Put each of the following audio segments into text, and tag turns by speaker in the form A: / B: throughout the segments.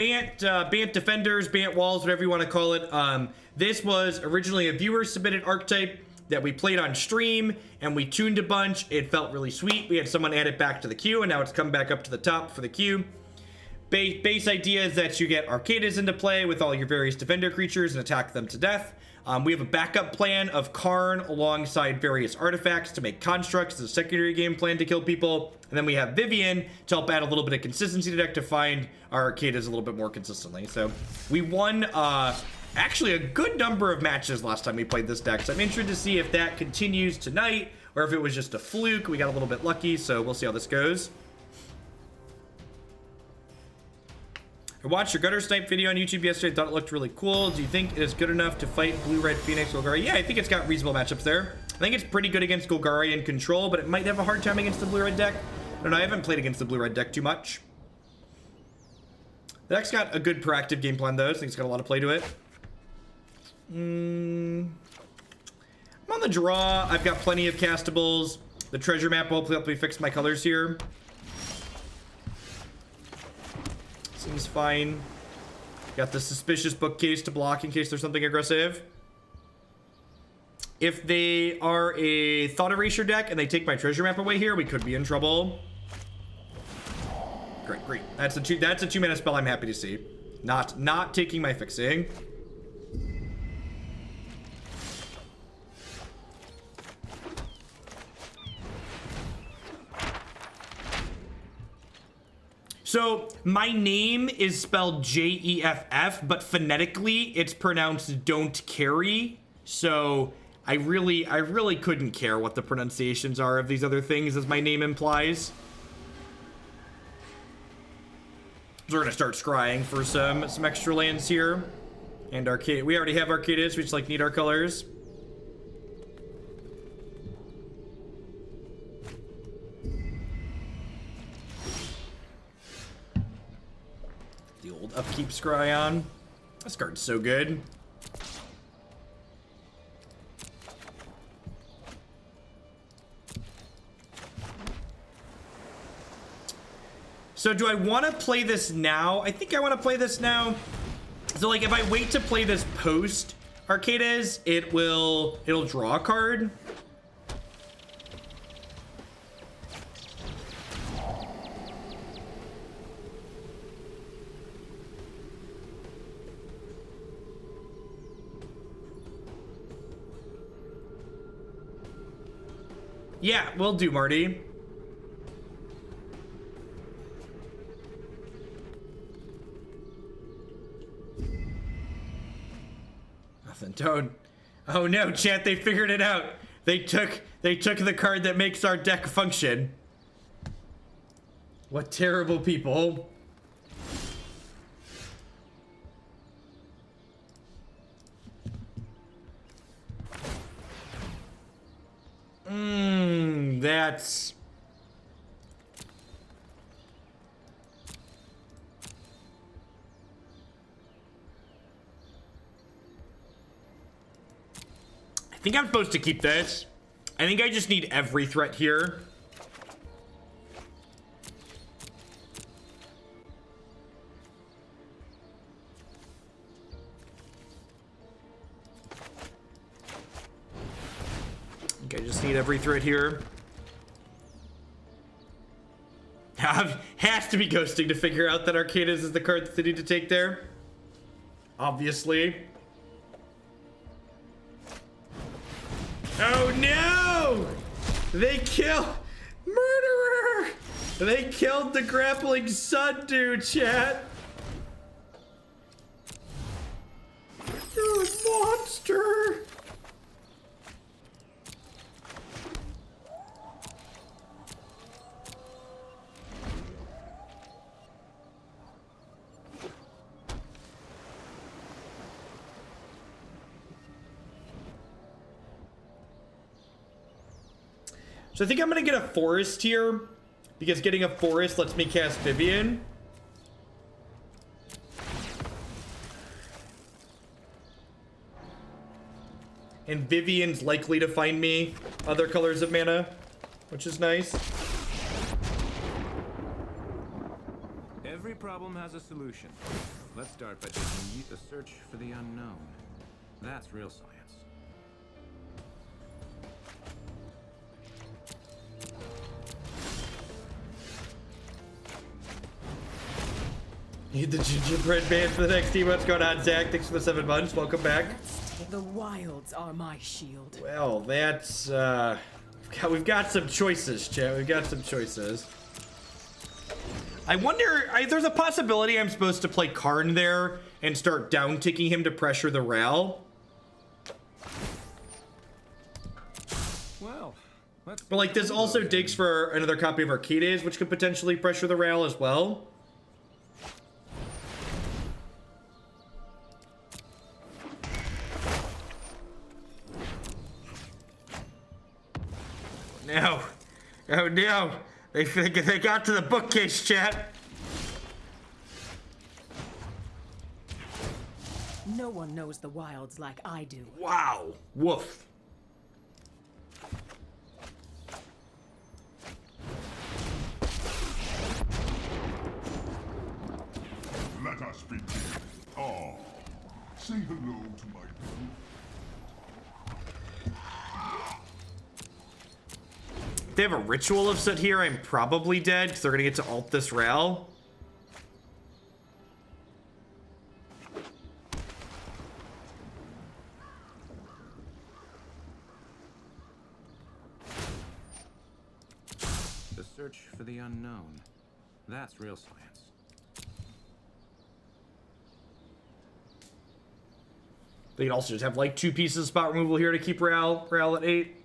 A: Bant Defenders, Bant Walls, whatever you want to call it. This was originally a viewer-submitted archetype that we played on stream, and we tuned a bunch. It felt really sweet. We had someone add it back to the queue, and now it's come back up to the top for the queue. Base idea is that you get Arcades into play with all your various defender creatures and attack them to death. We have a backup plan of Karn alongside various artifacts to make constructs as a secondary game plan to kill people. And then we have Vivien to help add a little bit of consistency to the deck to find our Arcades a little bit more consistently. So we won actually a good number of matches last time we played this deck. So I'm interested to see if that continues tonight or if it was just a fluke. We got a little bit lucky, so we'll see how this goes. I watched your Gutter Snipe video on YouTube yesterday. Thought it looked really cool. Do you think it is good enough to fight Blue-Red Phoenix Golgari? Yeah, I think it's got reasonable matchups there. I think it's pretty good against Golgari and Control, but it might have a hard time against the Blue-Red deck. I don't know, I haven't played against the Blue-Red deck too much. The deck's got a good proactive game plan, though. I think it's got a lot of play to it. I'm on the draw. I've got plenty of castables. The treasure map will hopefully help me fix my colors here. Seems fine. Got the Suspicious Bookcase to block in case there's something aggressive. If they are a Thought Erasure deck and they take my treasure map away here, we could be in trouble. Great, great. That's a 2-mana spell I'm happy to see. Not taking my fixing. So, my name is spelled Jeff, but phonetically, it's pronounced don't carry. So, I really couldn't care what the pronunciations are of these other things, as my name implies. So we're gonna start scrying for some extra lands here. And Arcade, we already have Arcades, we just like need our colors. The old upkeep scry on. This card's so good. So do I want to play this now? I think I want to play this now. So like if I wait to play this post Arcades, it'll draw a card. Yeah, will do, Marty. Nothing, don't. Oh no, chat, they figured it out. They took the card that makes our deck function. What terrible people. That's... I think I'm supposed to keep this. I think I just need every threat here. I think I just need every threat here. Has to be ghosting to figure out that Arcades is the card that they need to take there. Obviously. Oh no! They killed... Murderer! They killed the Grappling Sundew, chat! You're a monster! So I think I'm gonna get a forest here, because getting a forest lets me cast Vivien. And Vivien's likely to find me other colors of mana, which is nice.
B: Every problem problem has a solution. Let's start by taking the search for the unknown. That's real science.
A: Need the gingerbread man for the next team. What's going on, Zach? Thanks for the 7 months. Welcome back.
C: The wilds are my shield.
A: Well, that's we've got some choices, chat. We've got some choices. I wonder, there's a possibility I'm supposed to play Karn there and start down-ticking him to pressure the Ral.
B: Well,
A: but like this also digs for another copy of Arcades, which could potentially pressure the Ral as well. No. Oh no. They got to the bookcase, chat.
C: No one knows the wilds like I do.
A: Wow. Woof.
D: Let us begin. Oh, say hello to my group.
A: If they have a ritual of set here, I'm probably dead because they're gonna get to alt this Ral.
B: The search for the unknown. That's real science.
A: They could also just have like 2 pieces of spot removal here to keep Ral at 8.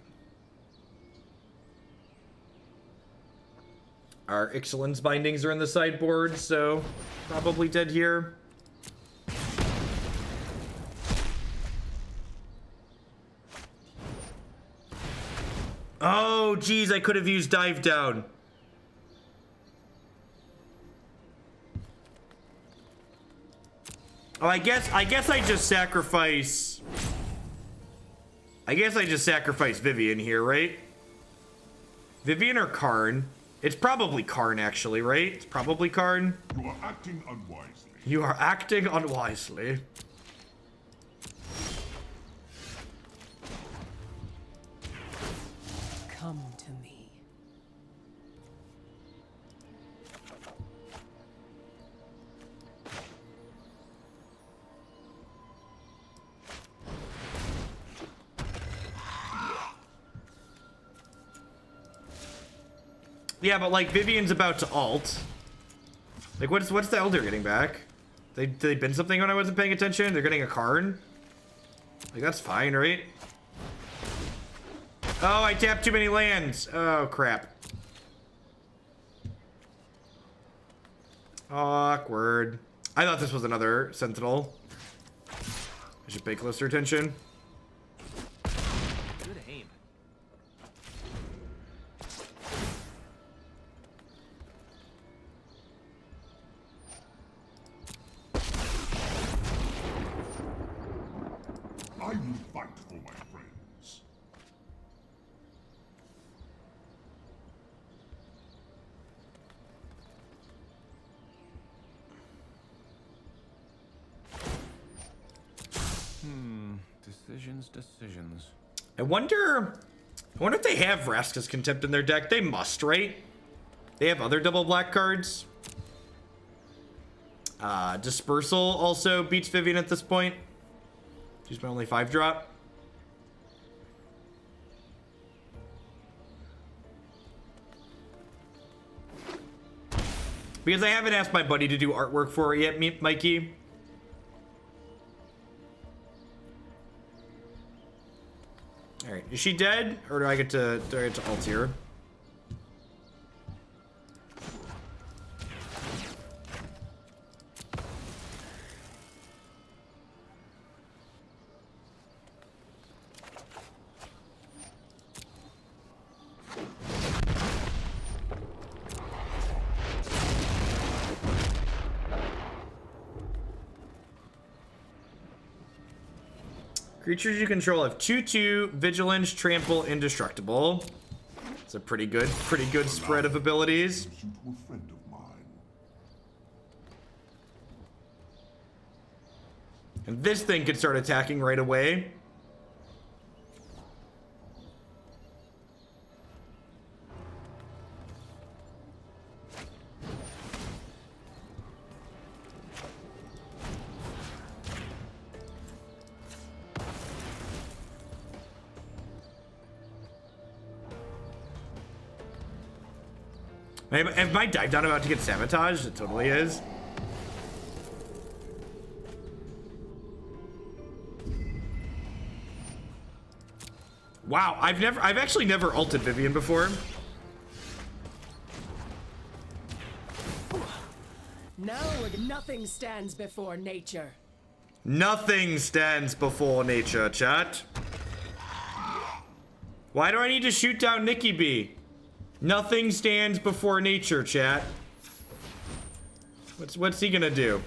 A: Our Ixalan's bindings are in the sideboard, so probably dead here. Oh, geez, I could have used dive down. Oh, I guess I just sacrifice. I guess I just sacrifice Vivien here, right? Vivien or Karn? It's probably Karn, actually, right? It's probably Karn.
D: You are acting unwisely.
A: You are acting unwisely.
C: Come to me.
A: Yeah, but like Vivien's about to alt. Like what's the Elder getting back? Did they bin something when I wasn't paying attention? They're getting a Karn? Like that's fine, right? Oh, I tapped too many lands. Oh crap. Awkward. I thought this was another Sentinel. I should pay closer attention.
B: Good aim.
D: I will fight for my friends.
B: Decisions.
A: I wonder if they have Vraska's Contempt in their deck. They must, right? They have other double black cards. Dispersal also beats Vivien at this point. She's my only 5-drop. Because I haven't asked my buddy to do artwork for it yet, Mikey. Alright, is she dead? Or do I get to alt here? Creatures you control have 2/2, Vigilance, Trample, Indestructible. It's a pretty good spread of abilities.
D: You to a friend of mine.
A: And this thing could start attacking right away. Am my dive down about to get sabotaged? It totally is. Wow, I've actually never ulted Vivien before.
C: Now nothing stands before nature.
A: Nothing stands before nature, chat. Why do I need to shoot down Nikki B? Nothing stands before nature, chat. What's he gonna do?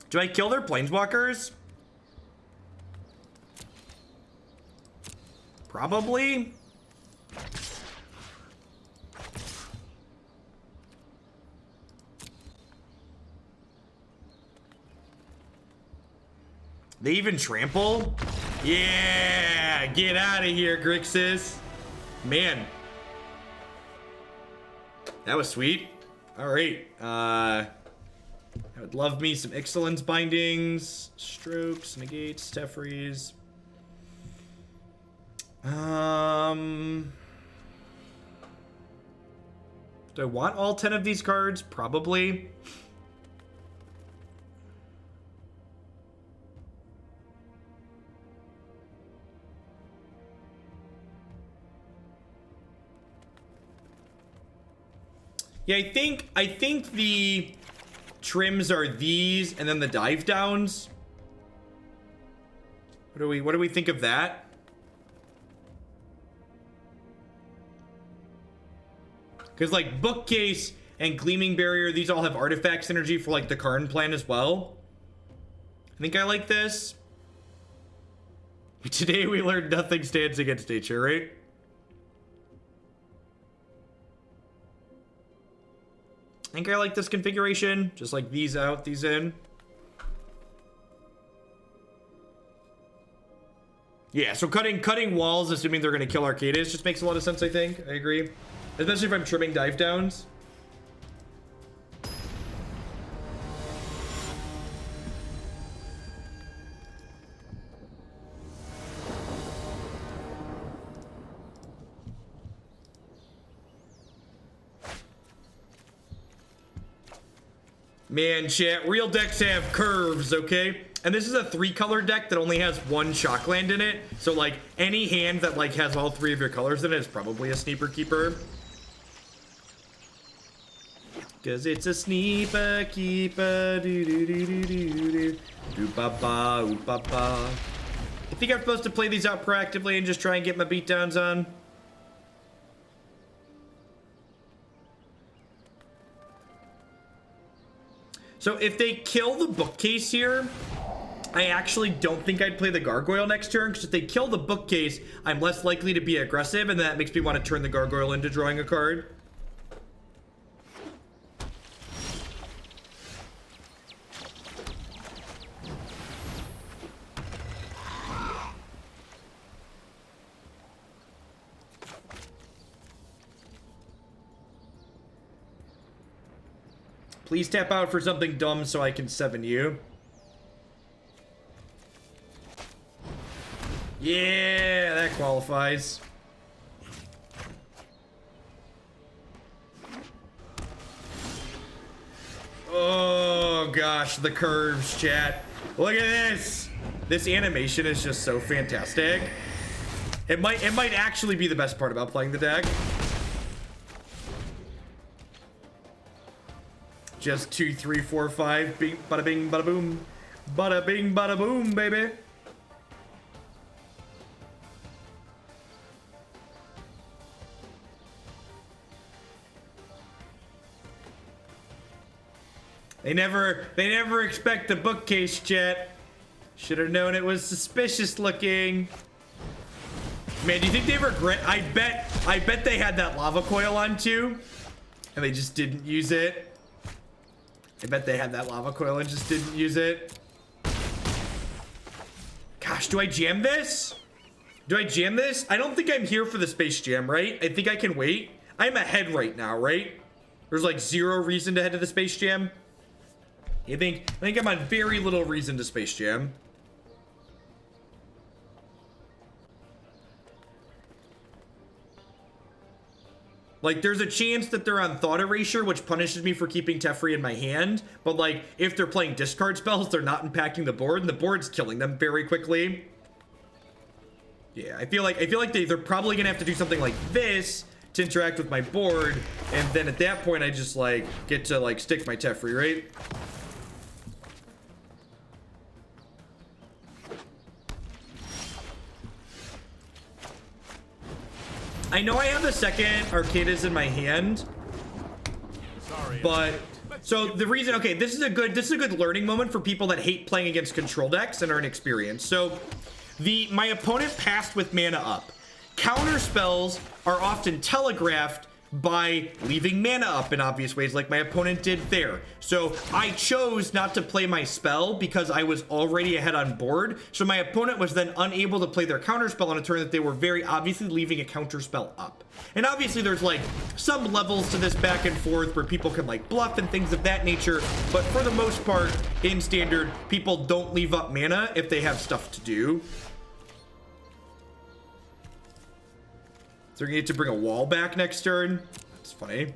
A: Do I kill their planeswalkers? Probably. They even trample? Yeah! Get out of here, Grixis. Man. That was sweet. Alright. I would love me some Ixalan's bindings, strokes, negates, Tefries. Do I want all 10 of these cards? Probably. Yeah, I think the trims are these and then the dive downs. What do we think of that? Because like Bookcase and Gleaming Barrier, these all have artifact synergy for like the Karn plan as well. I think I like this. Today we learned nothing stands against nature, right? I think I like this configuration. Just like these out, these in. Yeah, so cutting walls, assuming they're going to kill Arcadis, just makes a lot of sense, I think. I agree. Especially if I'm trimming dive downs. Man, chat, real decks have curves, okay? And this is a 3-color deck that only has 1 Shockland in it. So, like, any hand that, like, has all 3 of your colors in it is probably a Sneaper Keeper. Cause it's a Sneaper Keeper, do-do-do-do-do-do, do-ba-ba, ooh-ba-ba. I think I'm supposed to play these out proactively and just try and get my beatdowns on. So if they kill the Bookcase here, I actually don't think I'd play the Gargoyle next turn, because if they kill the Bookcase, I'm less likely to be aggressive, and that makes me want to turn the Gargoyle into drawing a card. Please tap out for something dumb so I can 7 you. Yeah, that qualifies. Oh gosh, the curves, chat. Look at this. This animation is just so fantastic. It might actually be the best part about playing the deck. Just 2, 3, 4, 5. Bing, bada bing, bada boom. Bada bing, bada boom, baby. They never expect the Bookcase, chat. Should have known it was suspicious looking. Man, do you think they regret? I bet they had that lava coil on too, and they just didn't use it. I bet they had that lava coil and just didn't use it. Gosh, do I jam this? Do I jam this? I don't think I'm here for the space jam, right? I think I can wait. I'm ahead right now, right? There's like 0 reason to head to the space jam. I think I'm on very little reason to space jam. Like, there's a chance that they're on Thought Erasure, which punishes me for keeping Teferi in my hand. But, like, if they're playing discard spells, they're not impacting the board, and the board's killing them very quickly. Yeah, I feel like they're probably gonna have to do something like this to interact with my board, and then at that point, I just, like, get to, like, stick my Teferi, right? I know I have the second Arcadas in my hand, but so the reason, okay, this is a good learning moment for people that hate playing against control decks and are inexperienced. So my opponent passed with mana up. Counter spells are often telegraphed by leaving mana up in obvious ways, like my opponent did there. So I chose not to play my spell because I was already ahead on board. So my opponent was then unable to play their counter spell on a turn that they were very obviously leaving a counter spell up. And obviously there's like some levels to this back and forth where people can like bluff and things of that nature. But for the most part, in standard, people don't leave up mana if they have stuff to do. So we're gonna need to bring a wall back next turn. That's funny.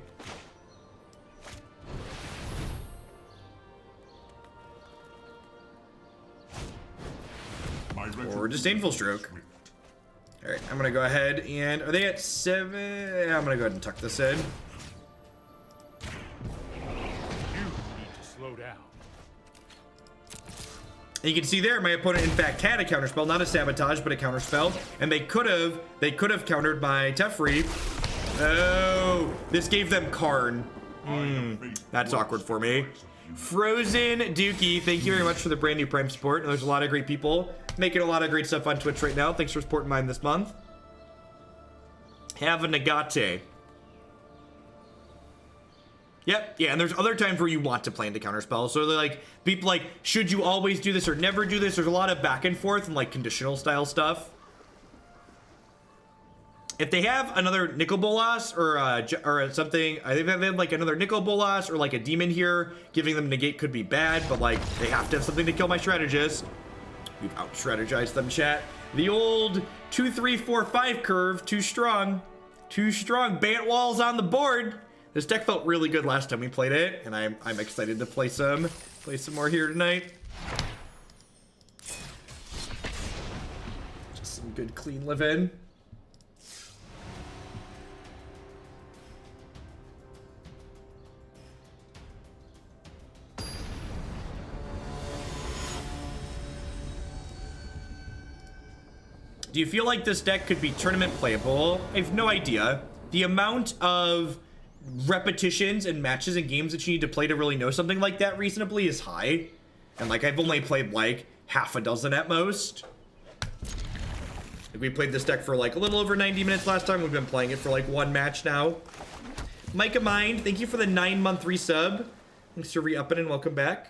A: Or Disdainful Stroke. All right, I'm gonna go ahead and are they at 7? I'm gonna go ahead and tuck this in.
E: You need to slow down.
A: And you can see there, my opponent in fact had a counterspell, not a sabotage, but a counterspell, and they could have countered my Teferi. Oh, this gave them Karn. That's awkward for me. Frozen Dookie, thank you very much for the brand new Prime support. There's a lot of great people making a lot of great stuff on Twitch right now. Thanks for supporting mine this month. Have a Negate. Yep, yeah, and there's other times where you want to play into counterspell. So they're like, people like, should you always do this or never do this? There's a lot of back and forth and like conditional style stuff. If they have another Nicol Bolas or something, I think they have like another Nicol Bolas or like a demon here, giving them negate could be bad, but like they have to have something to kill my strategist. We've out-strategized them, chat. The old 2, 3, 4, 5 curve, too strong. Too strong. Bant walls on the board. This deck felt really good last time we played it, and I'm excited to play some more here tonight. Just some good clean living. Do you feel like this deck could be tournament playable? I have no idea. The amount of repetitions and matches and games that you need to play to really know something like that reasonably is high. And like I've only played like half a dozen at most. Like, we played this deck for like a little over 90 minutes last time. We've been playing it for like 1 match now. Micah Mind, thank you for the 9-month resub. Thanks for re-upping and welcome back.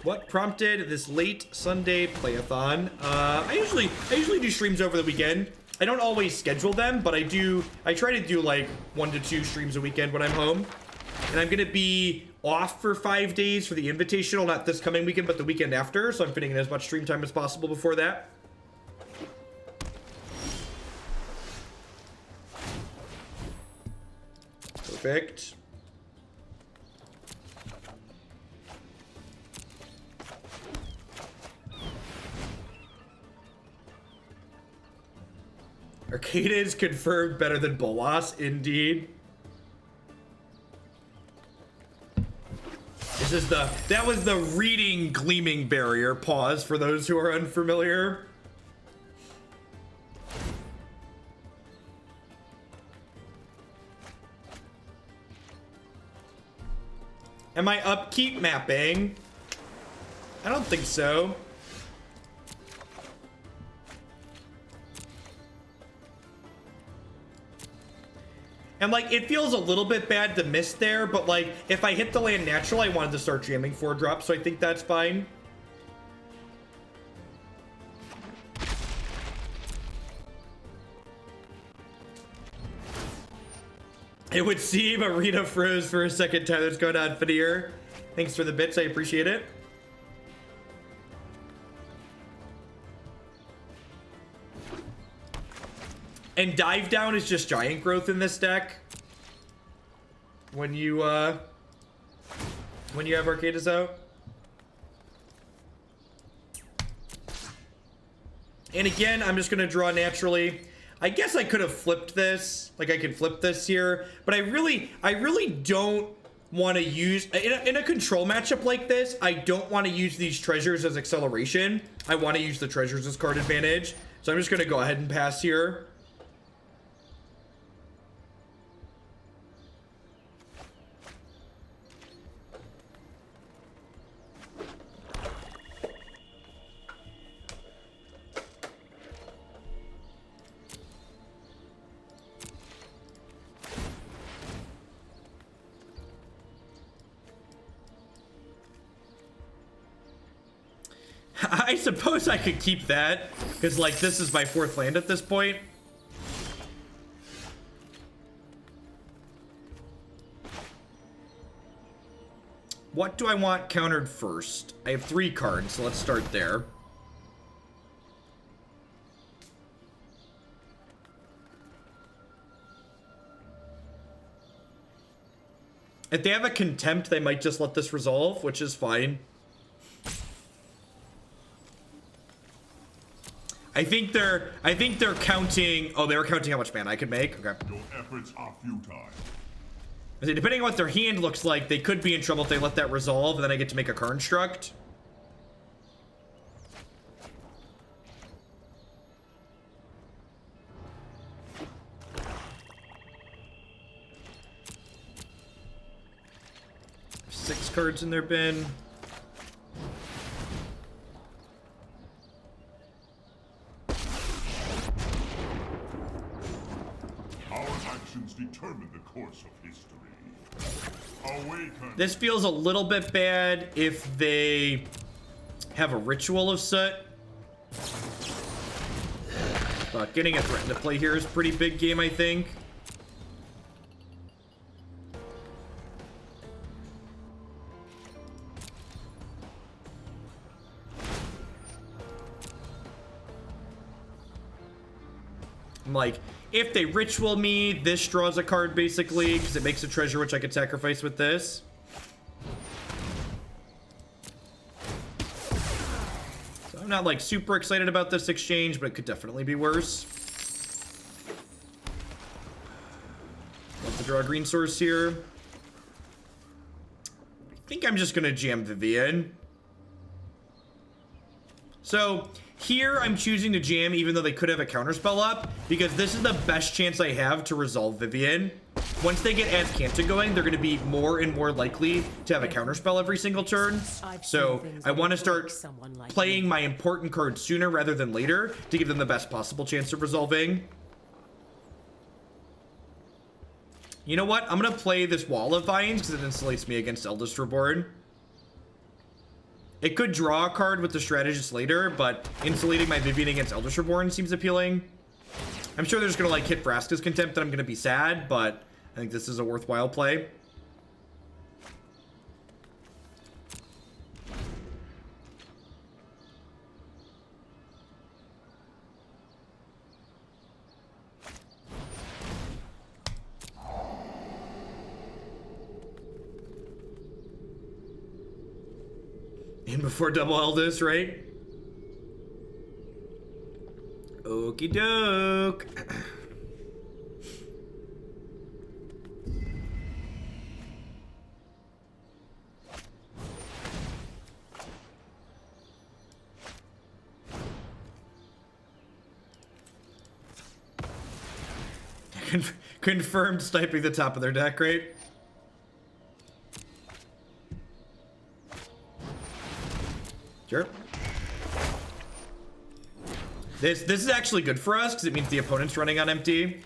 A: What prompted this late Sunday playathon? I usually do streams over the weekend. I don't always schedule them, but I try to do like 1 to 2 streams a weekend when I'm home. And I'm gonna be off for 5 days for the Invitational, not this coming weekend, but the weekend after. So I'm fitting in as much stream time as possible before that. Perfect. Arcade is confirmed better than Bolas, indeed. That was the reading Gleaming Barrier pause for those who are unfamiliar. Am I upkeep mapping? I don't think so. And like, it feels a little bit bad to miss there, but like, if I hit the land natural, I wanted to start jamming 4 drops, so I think that's fine. It would seem Arena froze for a second time. That's going on, Fanir. Thanks for the bits, I appreciate it. And dive down is just giant growth in this deck. When you have Arcadis out. And again, I'm just gonna draw naturally. I guess I could have flipped this. Like I could flip this here, but I really don't want to use in a control matchup like this. I don't want to use these treasures as acceleration. I want to use the treasures as card advantage. So I'm just gonna go ahead and pass here. I suppose I could keep that, because like this is my 4th land at this point. What do I want countered first? I have 3 cards, so let's start there. If they have a contempt, they might just let this resolve, which is fine. I think they're counting. Oh, they were counting how much mana I could make. Okay.
D: Your efforts are futile.
A: Depending on what their hand looks like, they could be in trouble if they let that resolve, and then I get to make a Karn struct. Six cards in their bin.
D: Determine the course of history. Awaken.
A: This feels a little bit bad if they have a Ritual of Soot. But getting a threat into play here is a pretty big game, I think. Like, if they ritual me, this draws a card basically, because it makes a treasure which I could sacrifice with this. So I'm not like super excited about this exchange, but it could definitely be worse. Love to draw a green source here. I think I'm just gonna jam Vivien. So here I'm choosing to jam even though they could have a counterspell up, because this is the best chance I have to resolve Vivien. Once they get Azcanta going, they're going to be more and more likely to have a counterspell every single turn. So I want to start playing my important cards sooner rather than later to give them the best possible chance of resolving. You know what? I'm going to play this Wall of Vines because it insulates me against Eldest Reborn. It could draw a card with the Strategist later, but insulating my Vivien against Eldest Reborn seems appealing. I'm sure they're just gonna like hit Vraska's Contempt and I'm gonna be sad, but I think this is a worthwhile play. In before double Eldest, right? Okie doke. Confirmed sniping the top of their deck, right? Sure. This is actually good for us because it means the opponent's running on empty.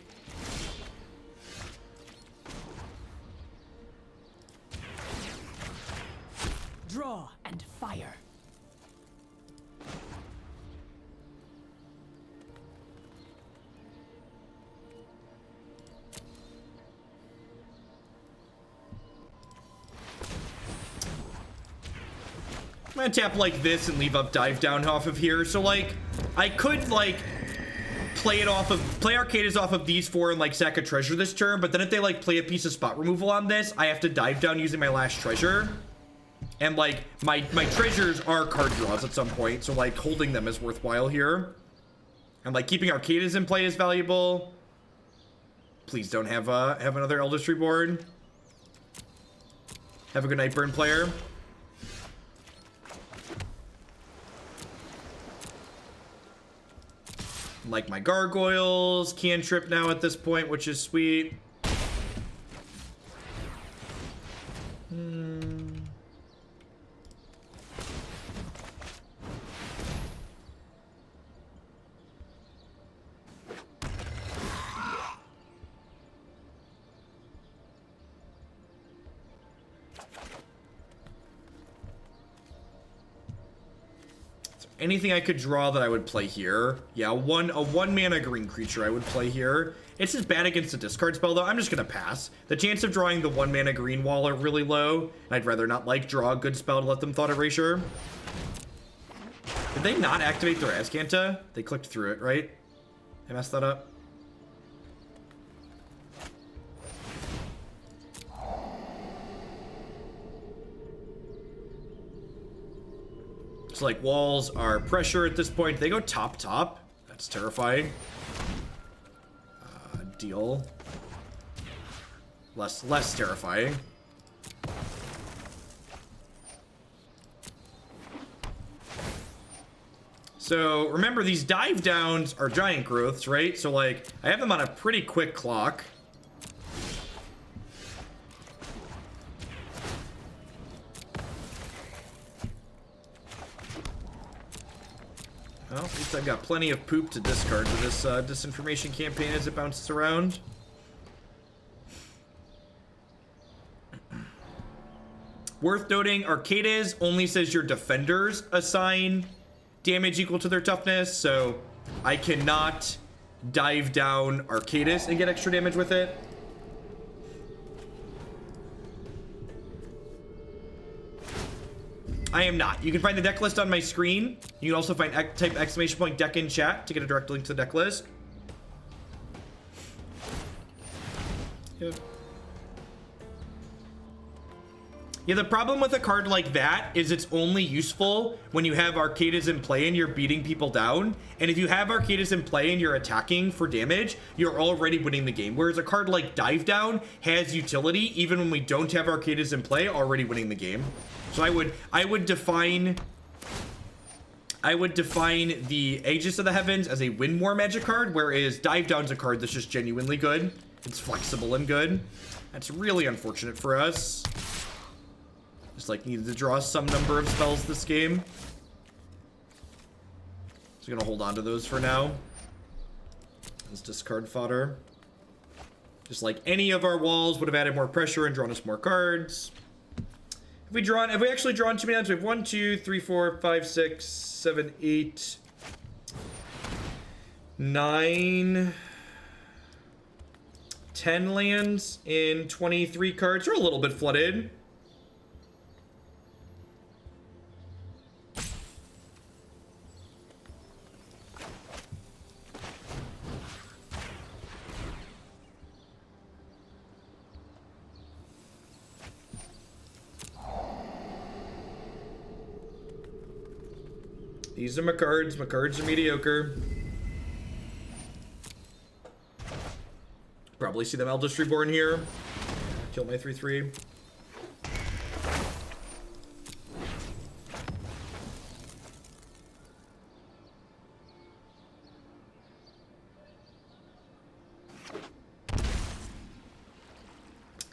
C: Draw and fire.
A: I'm gonna tap like this and leave up dive down off of here. So like, I could like play Arcades off of these four and like sack a treasure this turn, but then if they like play a piece of spot removal on this, I have to dive down using my last treasure. And like my treasures are card draws at some point, so like holding them is worthwhile here. And like keeping Arcades in play is valuable. Please don't have another Eldest Reborn. Have a good night, Burn player. Like my gargoyles, cantrip now at this point, which is sweet. Anything I could draw that I would play here. Yeah, a one mana green creature I would play here. It's just bad against a discard spell though. I'm just gonna pass. The chance of drawing the 1 mana green wall are really low. And I'd rather not like draw a good spell to let them Thought Erasure. Did they not activate their Azcanta? They clicked through it, right? I messed that up. So like walls are pressure at this point. They go top. That's terrifying. Deal. Less terrifying. So remember, these dive downs are giant growths, right? So like I have them on a pretty quick clock. Well, at least I've got plenty of poop to discard for this disinformation campaign as it bounces around. Worth noting, Arcades only says your defenders assign damage equal to their toughness, so I cannot dive down Arcades and get extra damage with it. I am not. You can find the deck list on my screen. You can also find type exclamation point deck in chat to get a direct link to the deck list. Yep. Yeah, the problem with a card like that is it's only useful when you have Arcades in play and you're beating people down. And if you have Arcades in play and you're attacking for damage, you're already winning the game. Whereas a card like Dive Down has utility even when we don't have Arcades in play, already winning the game. So I would define the Aegis of the Heavens as a win more magic card, whereas Dive Down's a card that's just genuinely good. It's flexible and good. That's really unfortunate for us. Just like needed to draw some number of spells this game. So gonna hold on to those for now. Let's discard fodder. Just like any of our walls would have added more pressure and drawn us more cards. Have we actually drawn too many lands? We have 1, 2, 3, 4, 5, 6, 7, 8, 9, 10 lands in 23 cards. We're a little bit flooded. These are my cards. My cards are mediocre. Probably see them Eldest Reborn here. Kill my 3/3.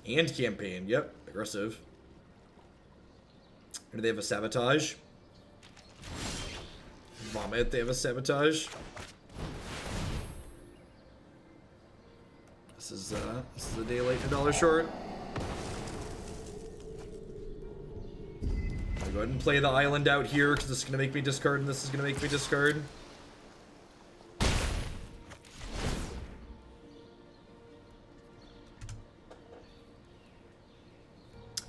A: And campaign. Yep. Aggressive. Or do they have a sabotage? Vomit, they have a sabotage. This is a day late, $1 short. I'll go ahead and play the island out here because this is going to make me discard and this is going to make me discard.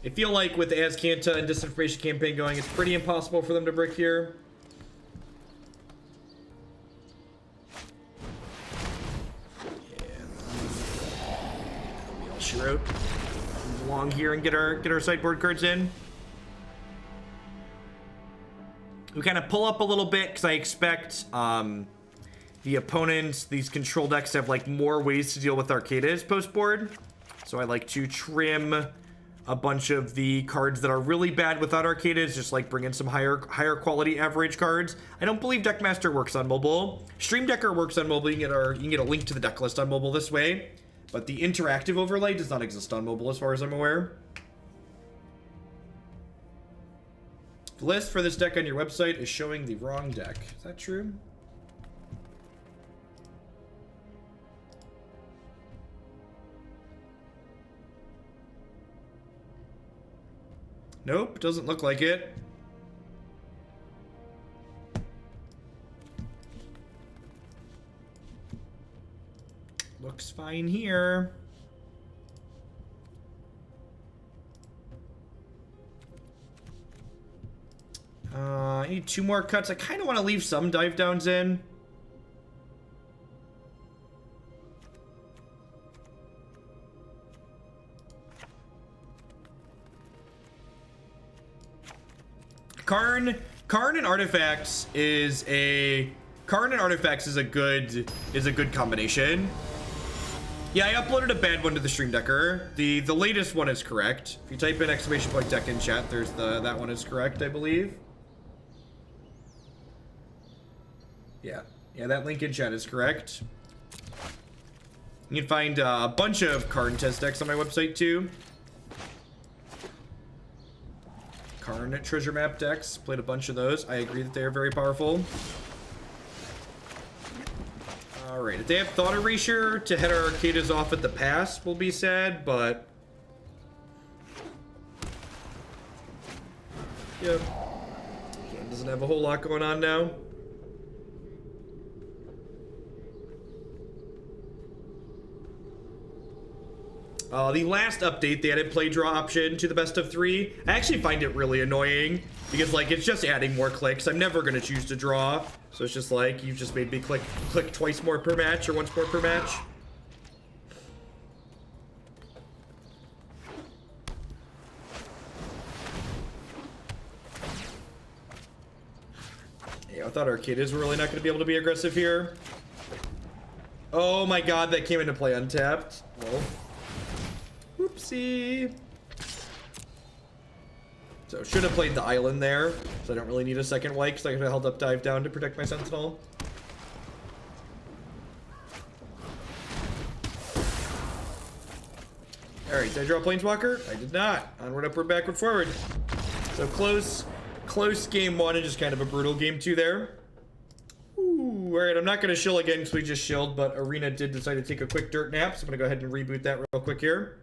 A: I feel like with Azcanta and Disinformation Campaign going, it's pretty impossible for them to brick here. Sure out along here and get our sideboard cards in. We kind of pull up a little bit because I expect the opponents, these control decks, have like more ways to deal with Arcadas post board. So I like to trim a bunch of the cards that are really bad without Arcadas, just like bring in some higher quality average cards. I don't believe Deckmaster works on mobile. Stream Decker works on mobile. You can get a link to the deck list on mobile this way. But the interactive overlay does not exist on mobile as far as I'm aware. The list for this deck on your website is showing the wrong deck. Is that true? Nope, doesn't look like it. Looks fine here. I need 2 more cuts. I kind of want to leave some dive downs in. Karn and Artifacts is a good combination. Yeah, I uploaded a bad one to the Stream Decker. The latest one is correct. If you type in !deck in chat, there's that one is correct, I believe. Yeah, that link in chat is correct. You can find a bunch of Karn test decks on my website too. Karn treasure map decks, played a bunch of those. I agree that they are very powerful. Alright, if they have Thought Erasure to head our Arcadas off at the pass, will be sad, but... Yep. Again, doesn't have a whole lot going on now. The last update, they added play draw option to the best of 3. I actually find it really annoying because, like, it's just adding more clicks. I'm never going to choose to draw. So it's just like, you've just made me click twice more per match or once more per match. Yeah, I thought Arcadas were really not going to be able to be aggressive here. Oh my god, that came into play untapped. Well. Whoopsie. So should have played the island there, so I don't really need a second white because I could have held up dive down to protect my Sentinel. Alright, did I draw a Planeswalker? I did not. Onward, upward, backward, forward. So close game 1 and just kind of a brutal game 2 there. Ooh, alright, I'm not going to shill again because we just shilled, but Arena did decide to take a quick dirt nap, so I'm going to go ahead and reboot that real quick here.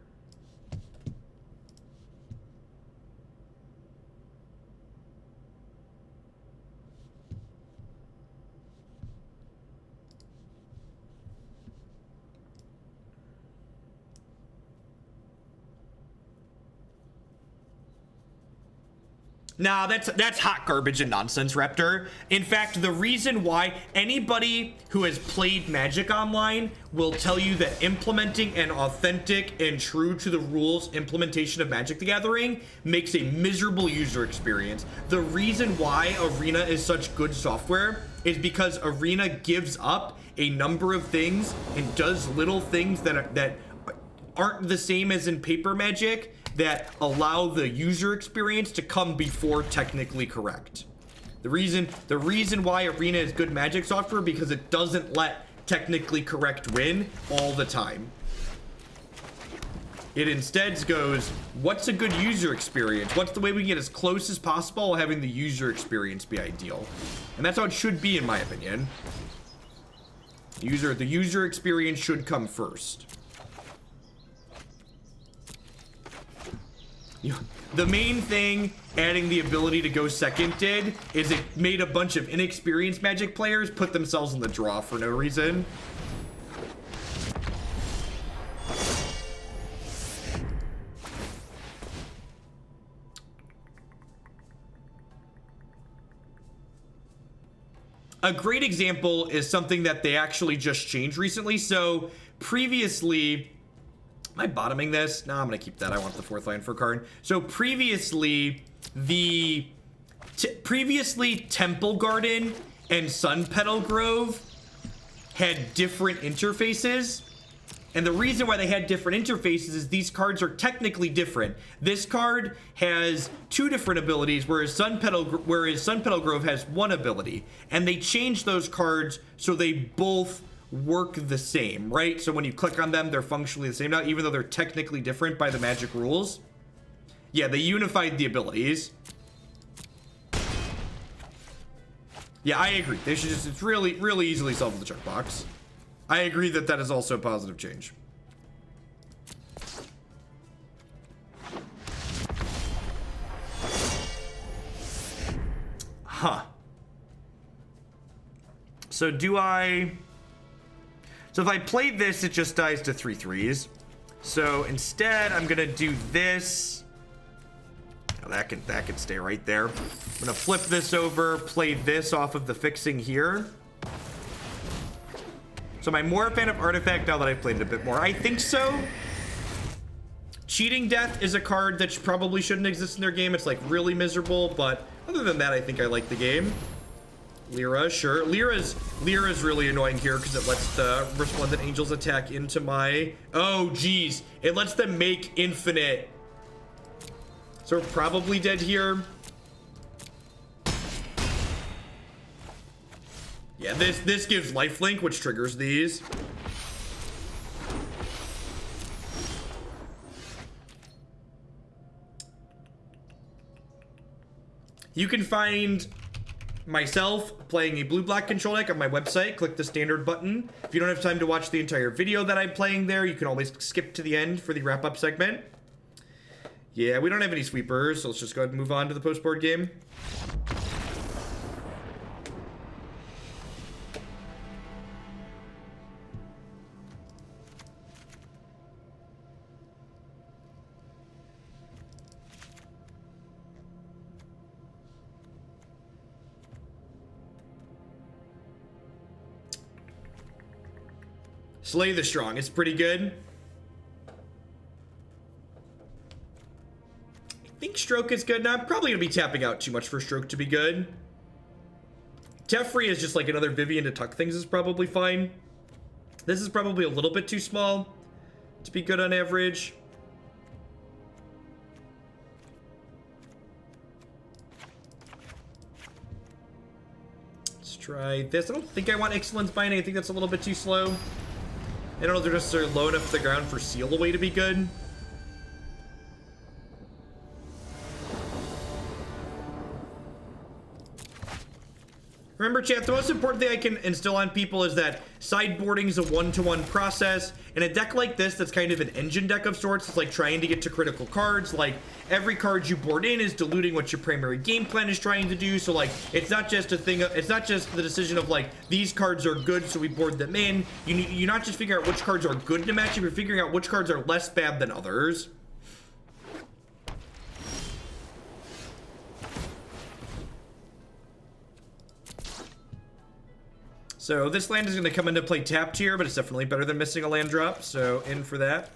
A: Nah, that's hot garbage and nonsense, Raptor. In fact, the reason why anybody who has played Magic Online will tell you that implementing an authentic and true to the rules implementation of Magic the Gathering makes a miserable user experience. The reason why Arena is such good software is because Arena gives up a number of things and does little things that aren't the same as in paper Magic, that allow the user experience to come before technically correct. The reason why Arena is good Magic software because it doesn't let technically correct win all the time. It instead goes, what's a good user experience? What's the way we can get as close as possible while having the user experience be ideal? And that's how it should be, in my opinion. The user experience should come first. The main thing adding the ability to go second did is it made a bunch of inexperienced Magic players put themselves in the draw for no reason. A great example is something that they actually just changed recently. So previously, am I bottoming this? No, I'm gonna keep that. I want the 4th land for Karn. So previously, Temple Garden and Sunpetal Grove had different interfaces. And the reason why they had different interfaces is these cards are technically different. This card has 2 different abilities, whereas Sunpetal Grove has 1 ability. And they changed those cards so they both work the same, right? So when you click on them, they're functionally the same now, even though they're technically different by the Magic rules. Yeah, they unified the abilities. Yeah, I agree. They should just, it's really, really easily solved with the checkbox. I agree that that is also a positive change. Huh. So do I... So if I play this, it just dies to 3/3s. So instead, I'm gonna do this. Now that can stay right there. I'm gonna flip this over, play this off of the fixing here. So am I more a fan of Artifact now that I've played it a bit more? I think so. Cheating Death is a card that probably shouldn't exist in their game. It's like really miserable, but other than that, I think I like the game. Lyra, sure. Lyra's really annoying here because it lets the Resplendent Angels attack into my... Oh, geez. It lets them make infinite. So we're probably dead here. Yeah, this gives lifelink, which triggers these. You can find myself playing a blue-black control deck on my website. Click the standard button. If you don't have time to watch the entire video that I'm playing there, you can always skip to the end for the wrap-up segment. Yeah, we don't have any sweepers, so let's just go ahead and move on to the post-board game. Slay the Strong. It's pretty good. I think Stroke is good. Now, I'm probably going to be tapping out too much for Stroke to be good. Teferi is just like another Vivien to tuck things is probably fine. This is probably a little bit too small to be good on average. Let's try this. I don't think I want Ixalan's Binding. I think that's a little bit too slow. I don't know if they're just low enough to the ground for Seal Away to be good. Remember, chat, the most important thing I can instill on people is that sideboarding is a one-to-one process. In a deck like this, that's kind of an engine deck of sorts. It's like trying to get to critical cards. Like, every card you board in is diluting what your primary game plan is trying to do. So, like, it's not just a thing. It's not just the decision of, like, these cards are good, so we board them in. You're not just figuring out which cards are good in a matchup. You're figuring out which cards are less bad than others. So this land is going to come into play tapped here, but it's definitely better than missing a land drop, so in for that.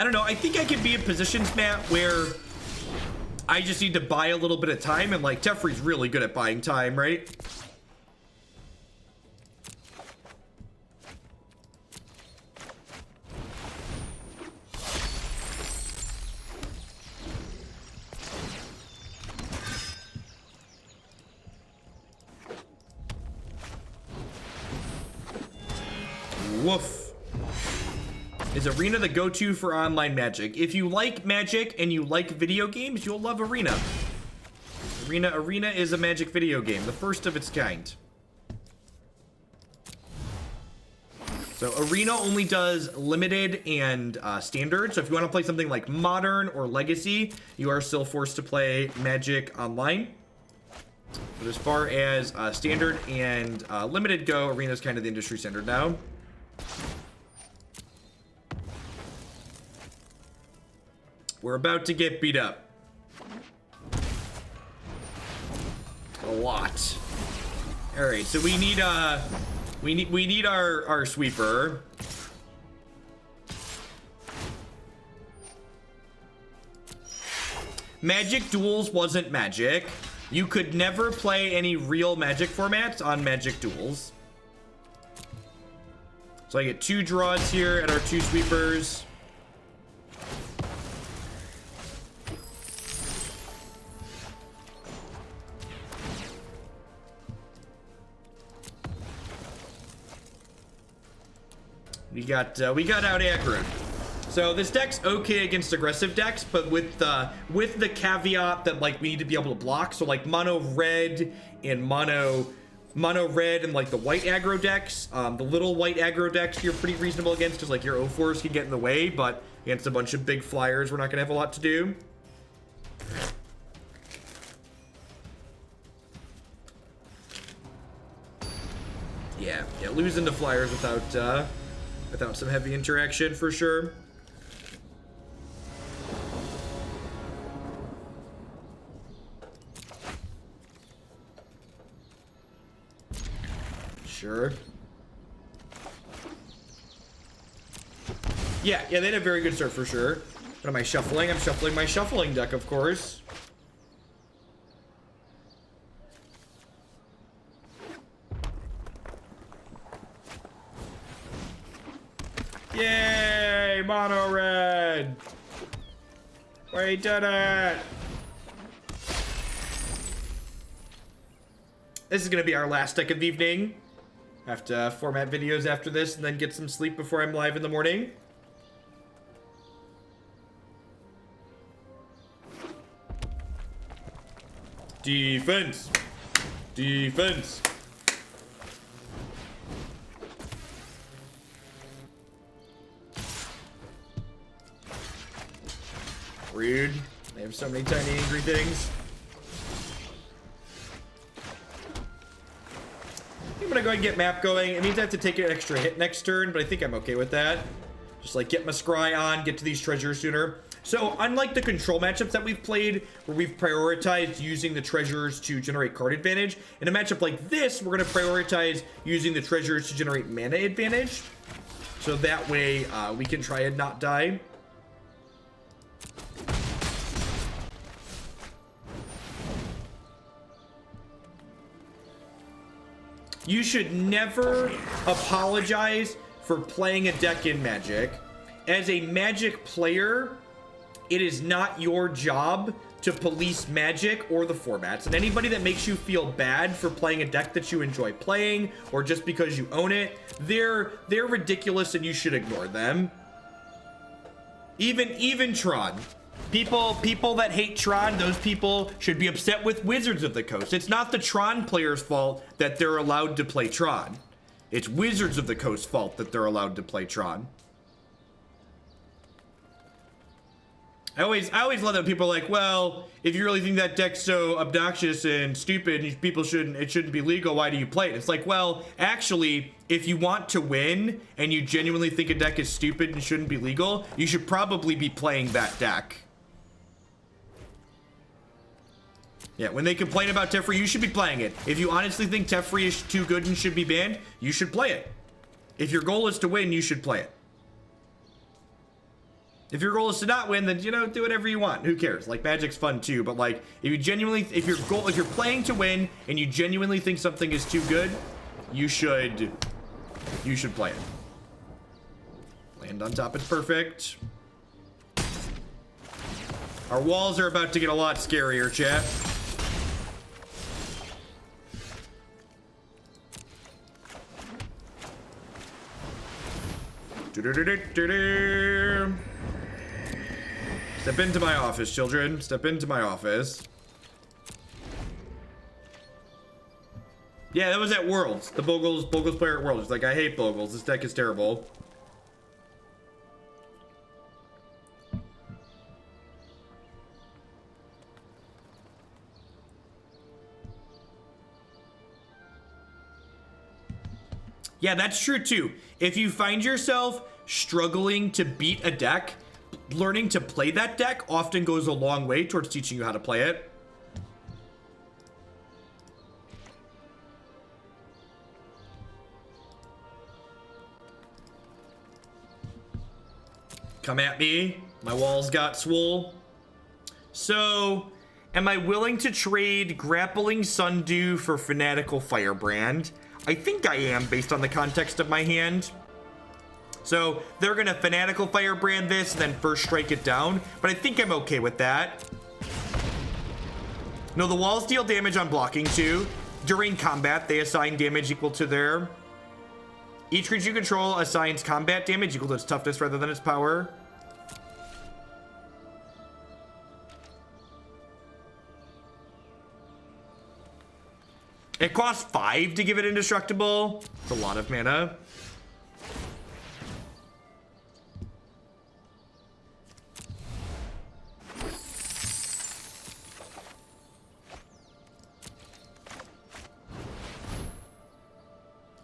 A: I don't know, I think I could be in positions, Matt, where I just need to buy a little bit of time, and like Teferi's really good at buying time, right? Woof. Is Arena the go-to for online Magic? If you like Magic and you like video games, you'll love Arena. Arena is a Magic video game, the first of its kind. So Arena only does limited and standard. So if you want to play something like Modern or Legacy, you are still forced to play Magic online. But as far as standard and limited go, Arena is kind of the industry standard now. We're about to get beat up. A lot. All right, so we need our sweeper. Magic Duels wasn't Magic. You could never play any real Magic formats on Magic Duels. So I get 2 draws here at our 2 sweepers. We got out aggro. So this deck's okay against aggressive decks, but with the caveat that like we need to be able to block. So like mono red and mono red and like the white aggro decks, the little white aggro decks you're pretty reasonable against because like your O4s can get in the way, but against a bunch of big flyers we're not gonna have a lot to do. Yeah, losing to flyers without some heavy interaction for sure. Sure. Yeah, they had a very good start for sure. What am I shuffling? I'm shuffling my shuffling deck, of course. Yay! Mono red! We did it! This is gonna be our last deck of the evening. I have to format videos after this and then get some sleep before I'm live in the morning. Defense! Defense! Rude. They have so many tiny angry things. I'm gonna go ahead and get map going. It means I have to take an extra hit next turn, but I think I'm okay with that. Just like get my scry on, get to these treasures sooner. So unlike the control matchups that we've played, where we've prioritized using the treasures to generate card advantage, in a matchup like this, we're gonna prioritize using the treasures to generate mana advantage. So that way we can try and not die. You should never apologize for playing a deck in Magic. As a Magic player, it is not your job to police Magic or the formats. And anybody that makes you feel bad for playing a deck that you enjoy playing, or just because you own it, they're ridiculous and you should ignore them. Even Tron. People that hate Tron, those people should be upset with Wizards of the Coast. It's not the Tron players' fault that they're allowed to play Tron. It's Wizards of the Coast's fault that they're allowed to play Tron. I always love that people are like, well, if you really think that deck's so obnoxious and stupid, and it shouldn't be legal, why do you play it? It's like, well, actually, if you want to win and you genuinely think a deck is stupid and shouldn't be legal, you should probably be playing that deck. Yeah, when they complain about Teferi, you should be playing it. If you honestly think Teferi is too good and should be banned, you should play it. If your goal is to win, you should play it. If your goal is to not win, then, you know, do whatever you want. Who cares? Like, Magic's fun too, but like, if you're playing to win and you genuinely think something is too good, you should play it. Land on top, it's perfect. Our walls are about to get a lot scarier, chat. Step into my office, children. Step into my office. Yeah, that was at Worlds. The Bogles player at Worlds. He's like, I hate Bogles. This deck is terrible. Yeah, that's true too. If you find yourself struggling to beat a deck, learning to play that deck often goes a long way towards teaching you how to play it. Come at me. My walls got swole. So, am I willing to trade Grappling Sundew for Fanatical Firebrand? I think I am, based on the context of my hand. So, they're gonna Fanatical Firebrand this, and then first strike it down. But I think I'm okay with that. No, the walls deal damage on blocking too. During combat, they assign damage equal to their... Each creature you control assigns combat damage equal to its toughness rather than its power. It costs 5 to give it indestructible. It's a lot of mana.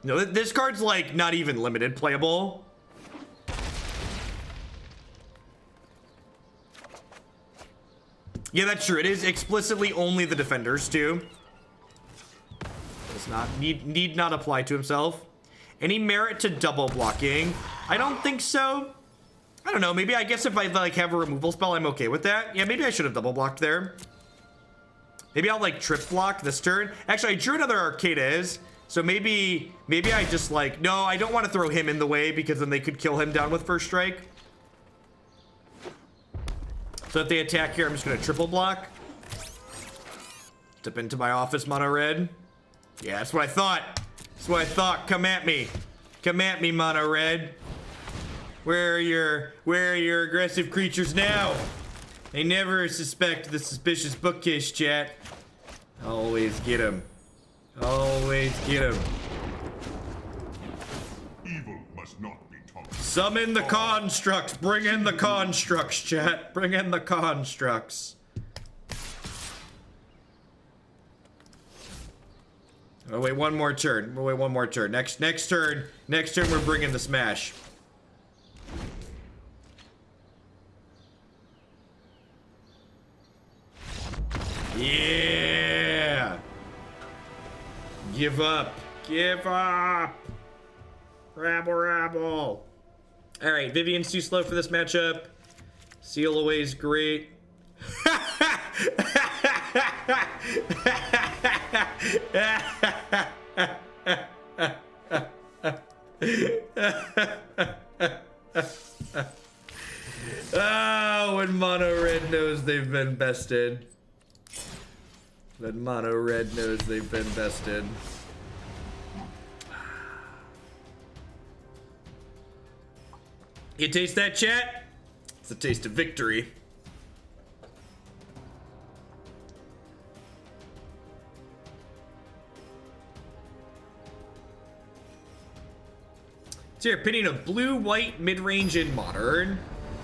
A: No, this card's like not even limited playable. Yeah, that's true. It is explicitly only the defenders too. Does not need not apply to himself. Any merit to double blocking? I don't think so. I don't know. Maybe I guess if I like have a removal spell, I'm okay with that. Yeah, maybe I should have double blocked there. Maybe I'll like trip block this turn. Actually, I drew another Arcades. So maybe I just like, no, I don't want to throw him in the way because then they could kill him down with first strike. So if they attack here, I'm just going to triple block. Step into my office, mono red. Yeah, that's what I thought. That's what I thought. Come at me. Come at me, mono red. Where are your aggressive creatures now? They never suspect the suspicious bookcase, chat. Always get him. Always get him.
D: Evil must not be tolerated.
A: Summon the constructs. Bring in the constructs, chat. Bring in the constructs. Oh, wait, one more turn. Wait, one more turn. Next turn, we're bringing the smash. Yeah. Give up. Give up. Rabble. All right, Vivien's too slow for this matchup. Seal away's great. Oh, when mono red knows they've been bested. When mono red knows they've been bested. You taste that, chat? It's the taste of victory. So you're pitting a blue-white mid-range in Modern.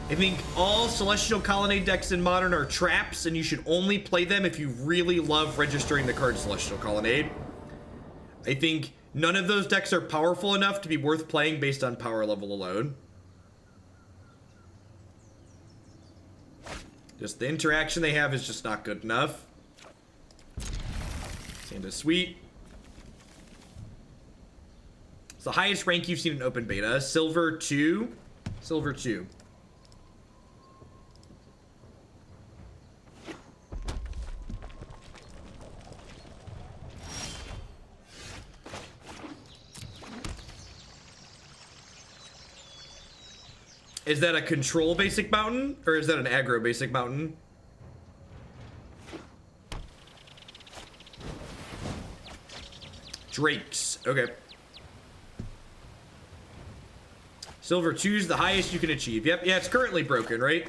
A: I think all Celestial Colonnade decks in Modern are traps, and you should only play them if you really love registering the card Celestial Colonnade. I think none of those decks are powerful enough to be worth playing based on power level alone. Just the interaction they have is just not good enough. Santa's sweet. It's the highest rank you've seen in open beta. Silver 2. Silver 2. Is that a control basic mountain, or is that an aggro basic mountain? Drakes. Okay. Silver 2's the highest you can achieve. Yep, yeah, it's currently broken, right?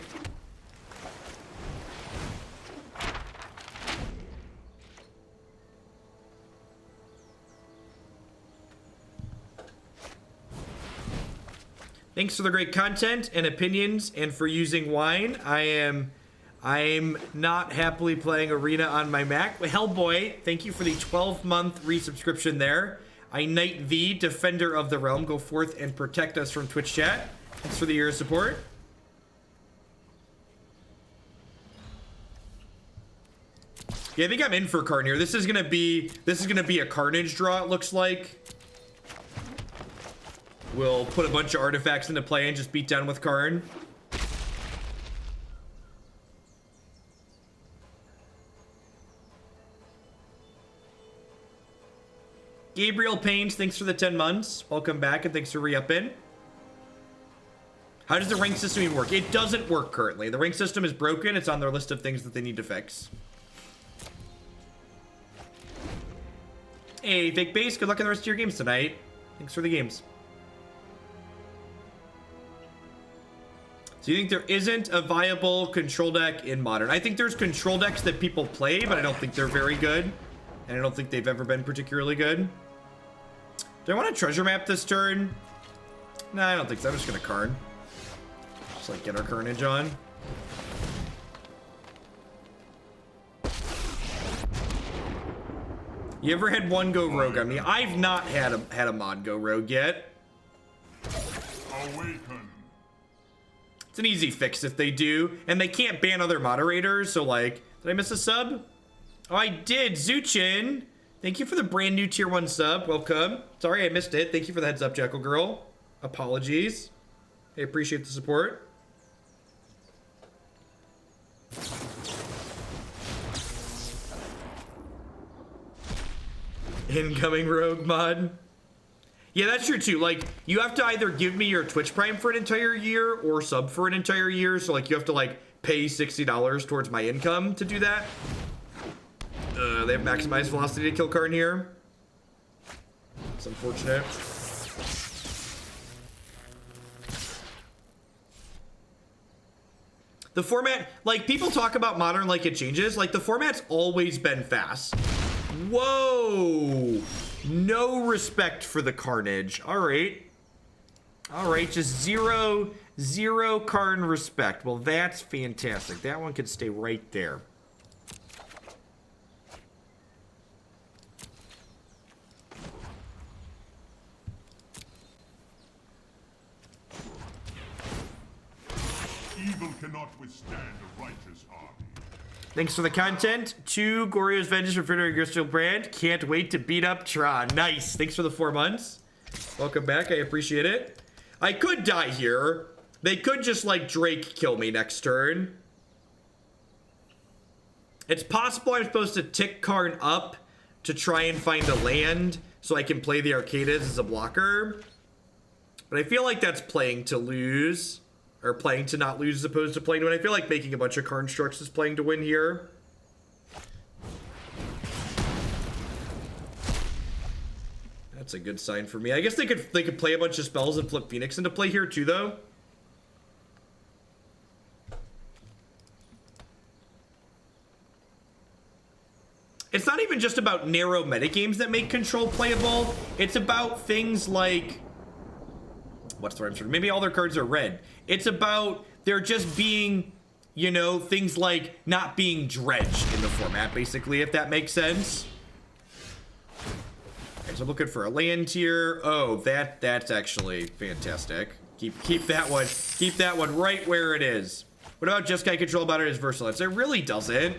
A: Thanks for the great content and opinions and for using wine. I'm not happily playing Arena on my Mac. Hellboy, thank you for the 12-month resubscription there. I knight thee, defender of the realm. Go forth and protect us from Twitch chat. Thanks for the year of support. Yeah, I think I'm in for Karn here. This is gonna be a Carnage draw, it looks like. We'll put a bunch of artifacts into play and just beat down with Karn. Gabriel Paines, thanks for the 10 months. Welcome back and thanks for re-upping. How does the rank system even work? It doesn't work currently. The rank system is broken. It's on their list of things that they need to fix. Hey, Fake Base, good luck in the rest of your games tonight. Thanks for the games. So you think there isn't a viable control deck in Modern? I think there's control decks that people play, but I don't think they're very good. And I don't think they've ever been particularly good. Do I want to treasure map this turn? No, I don't think so. I'm just going to Karn. Just like get our Carnage on. You ever had one go rogue on me? I've not had a mod go rogue yet.
D: Awaken.
A: It's an easy fix if they do. And they can't ban other moderators, so like, did I miss a sub? Oh, I did. Zuchin, thank you for the brand new tier 1 sub. Welcome. Sorry I missed it. Thank you for the heads up, Jackal Girl. Apologies. I appreciate the support. Incoming rogue mod. Yeah, that's true too. Like, you have to either give me your Twitch Prime for an entire year or sub for an entire year. So like, you have to like pay $60 towards my income to do that. They have maximized velocity to kill Karn here. It's unfortunate. The format, like, people talk about Modern like it changes. Like, the format's always been fast. Whoa! No respect for the Carnage. All right. All right, just zero Karn respect. Well, that's fantastic. That one could stay right there.
D: Evil cannot withstand a righteous army.
A: Thanks for the content. 2 Gorio's Vengeance for Frederick Crystal Brand. Can't wait to beat up Tron. Nice. Thanks for the 4 months. Welcome back. I appreciate it. I could die here. They could just like Drake kill me next turn. It's possible I'm supposed to tick Karn up to try and find a land so I can play the Arcadas as a blocker. But I feel like that's playing to lose. Or playing to not lose as opposed to playing to win. I feel like making a bunch of Karn Structs is playing to win here. That's a good sign for me. I guess they could play a bunch of spells and flip Phoenix into play here too, though. It's not even just about narrow metagames that make control playable. It's about things like... what's the right answer? Maybe all their cards are red. It's about there just being, you know, things like not being dredged in the format, basically, if that makes sense. Okay, so I'm looking for a land here. Oh, that's actually fantastic. Keep that one. Keep that one right where it is. What about just got control about it as Versalites? It really doesn't.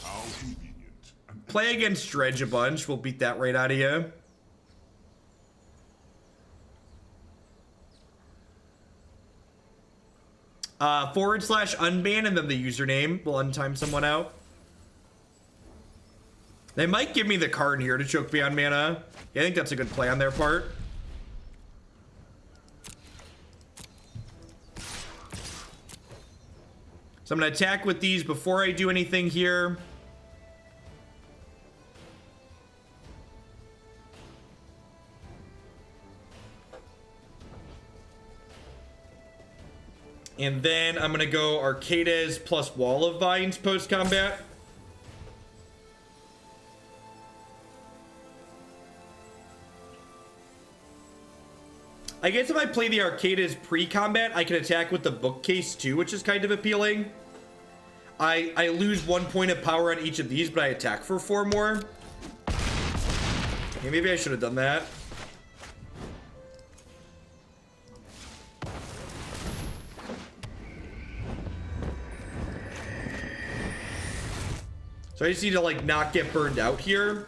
D: How convenient.
A: Play against Dredge a bunch. We'll beat that right out of you. / unban and then the username will untime someone out. They might give me the Karn here to choke me on mana. Yeah, I think that's a good play on their part. So I'm gonna attack with these before I do anything here. And then I'm gonna go Arcadas plus Wall of Vines post-combat. I guess if I play the Arcadas pre-combat, I can attack with the Bookcase too, which is kind of appealing. I lose 1 point of power on each of these, but I attack for 4 more. Okay, maybe I should have done that. So I just need to like not get burned out here.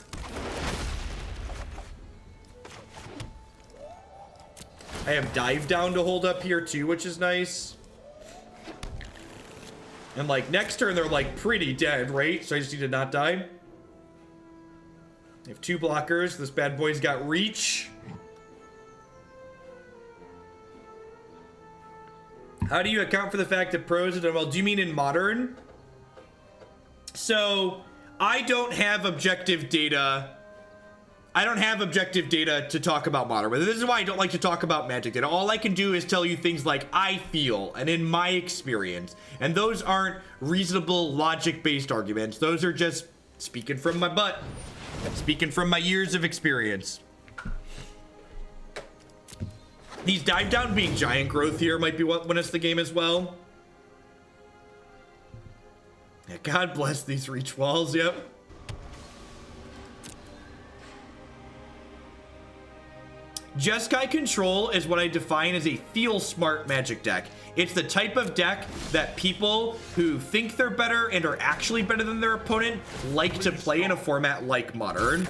A: I have dive down to hold up here too, which is nice. And like next turn, they're like pretty dead, right? So I just need to not die. I have 2 blockers. This bad boy's got reach. How do you account for the fact that pros are, well, do you mean in modern? So I don't have objective data. I don't have objective data to talk about modern, but this is why I don't like to talk about Magic data. All I can do is tell you things like I feel and in my experience, and those aren't reasonable logic-based arguments. Those are just speaking from my butt, speaking from my years of experience. These dive down being giant growth here might be what win us the game as well. Yeah, God bless these reach walls. Yep. Jeskai Control is what I define as a feel smart Magic deck. It's the type of deck that people who think they're better and are actually better than their opponent like to play in a format like Modern.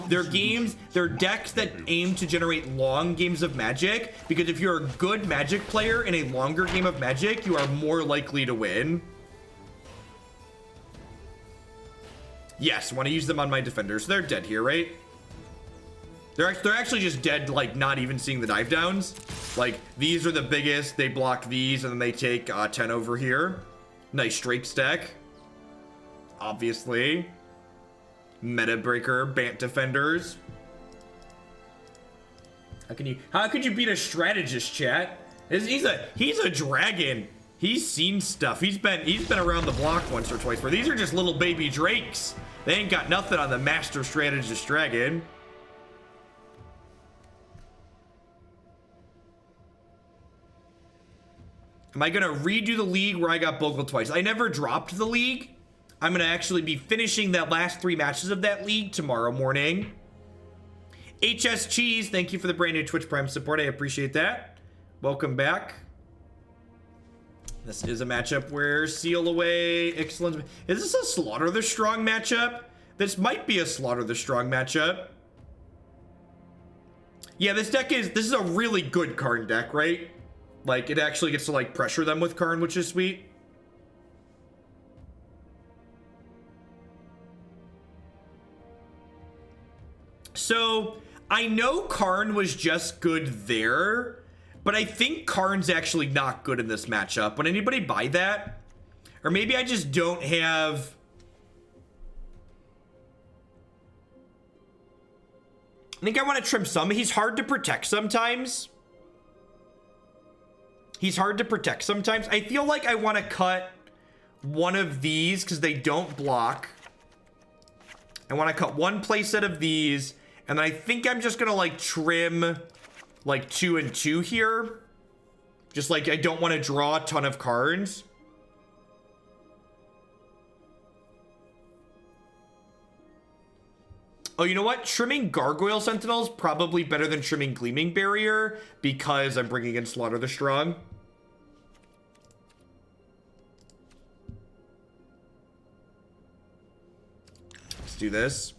A: They're games, they're decks that aim to generate long games of Magic, because if you're a good Magic player in a longer game of Magic, you are more likely to win. Yes, want to use them on my defenders. They're dead here, right? They're actually just dead, like, not even seeing the dive downs. Like, these are the biggest. They block these, and then they take 10 over here. Nice Drake stack. Obviously. Meta breaker, Bant defenders. How could you beat a strategist, chat? He's a dragon. He's seen stuff. He's been around the block once or twice. Where these are just little baby drakes. They ain't got nothing on the master strategist dragon. Am I gonna redo the league where I got Bogle twice? I never dropped the league. I'm gonna actually be finishing that last 3 matches of that league tomorrow morning. HS Cheese, thank you for the brand new Twitch Prime support. I appreciate that. Welcome back. This is a matchup where Seal Away, Ixalan. Is this a Slaughter the Strong matchup? This might be a Slaughter the Strong matchup. Yeah, this is a really good Karn deck, right? Like, it actually gets to, like, pressure them with Karn, which is sweet. So, I know Karn was just good there, but I think Karn's actually not good in this matchup. Would anybody buy that? Or maybe I just don't have... I think I want to trim some. He's hard to protect sometimes. He's hard to protect sometimes. I feel like I want to cut one of these because they don't block. I want to cut one playset of these. And then I think I'm just going to like trim like 2 and 2 here. Just like I don't want to draw a ton of cards. Oh, you know what? Trimming Gargoyle Sentinel is probably better than trimming Gleaming Barrier because I'm bringing in Slaughter the Strong. Let's do this.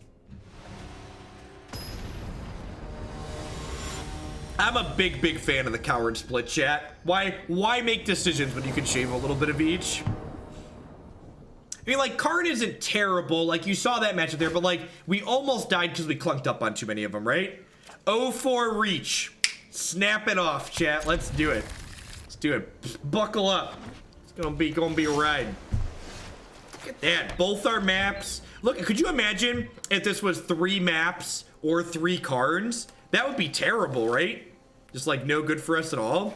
A: I'm a big fan of the Coward Split, chat. Why make decisions when you can shave a little bit of each? I mean, like, Karn isn't terrible. Like, you saw that matchup there, but, like, we almost died because we clunked up on too many of them, right? 0-4 reach. Snap it off, chat. Let's do it. Let's do it. Buckle up. It's gonna be a ride. Look at that. Both our maps. Look, could you imagine if this was 3 maps or 3 Karns? That would be terrible, right? Just, like, no good for us at all.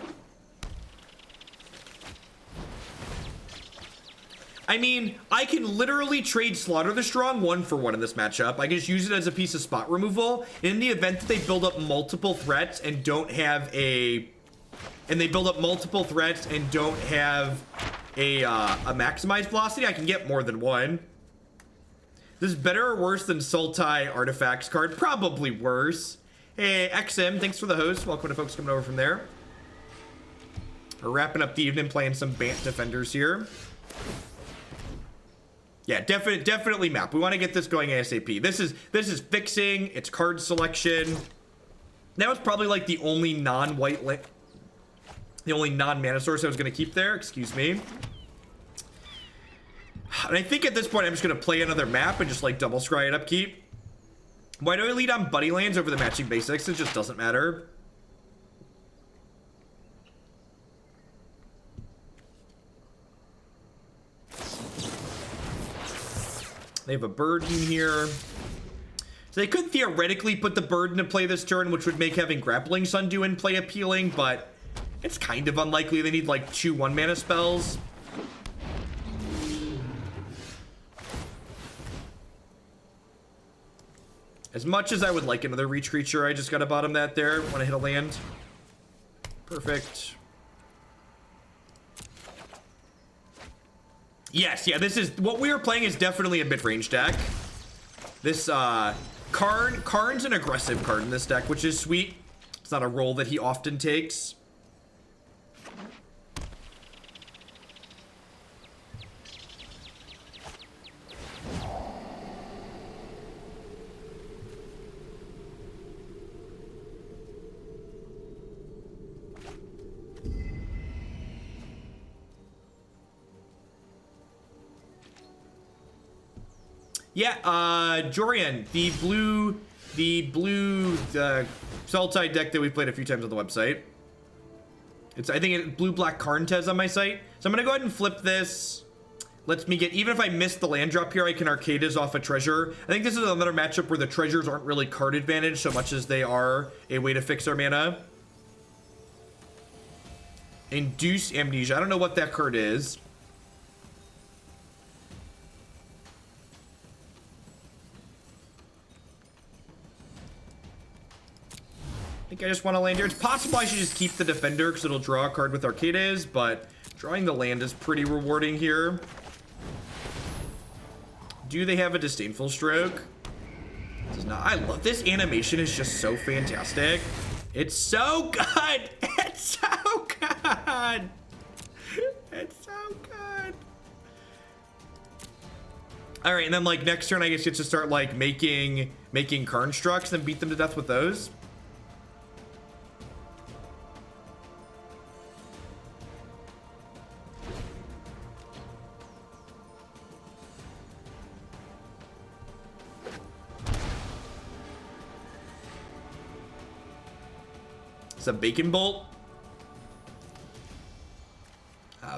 A: I mean, I can literally trade Slaughter the Strong 1-for-1 in this matchup. I can just use it as a piece of spot removal. In the event that they build up multiple threats and don't have a... And they build up multiple threats and don't have a maximized velocity, I can get more than one. This is better or worse than Sultai Artifacts card? Probably worse. Hey, XM, thanks for the host. Welcome to folks coming over from there. We're wrapping up the evening playing some Bant Defenders here. Yeah, definitely map. We want to get this going ASAP. This is fixing. It's card selection. That was probably like the only non-white the only non-mana source I was going to keep there. Excuse me. And I think at this point I'm just going to play another map and just like double scry it upkeep. Why do I lead on Buddy Lands over the matching basics? It just doesn't matter. They have a Burden here. So they could theoretically put the Burden to play this turn, which would make having Grappling Sundew in play appealing, but it's kind of unlikely. They need like 2 1-mana spells. As much as I would like another Reach creature, I just gotta bottom that there when I hit a land. Perfect. Yes, yeah, this is what we are playing is definitely a mid-range deck. This Karn's an aggressive card in this deck, which is sweet. It's not a role that he often takes. Yeah, Jorian, the blue Sultai deck that we played a few times on the website. I think it's blue-black Karn Tez on my site. So I'm gonna go ahead and flip this. Lets me get, even if I miss the land drop here, I can Arcades off a treasure. I think this is another matchup where the treasures aren't really card advantage so much as they are a way to fix our mana. Induce Amnesia. I don't know what that card is. I think I just want to land here. It's possible I should just keep the Defender because it'll draw a card with Arcades, but drawing the land is pretty rewarding here. Do they have a Disdainful Stroke? Does not. I love this animation. Is just so fantastic. It's so good. It's so good. It's so good. All right, and then like next turn, I guess you have to start like making Karn Structs and beat them to death with those. A Bacon Bolt.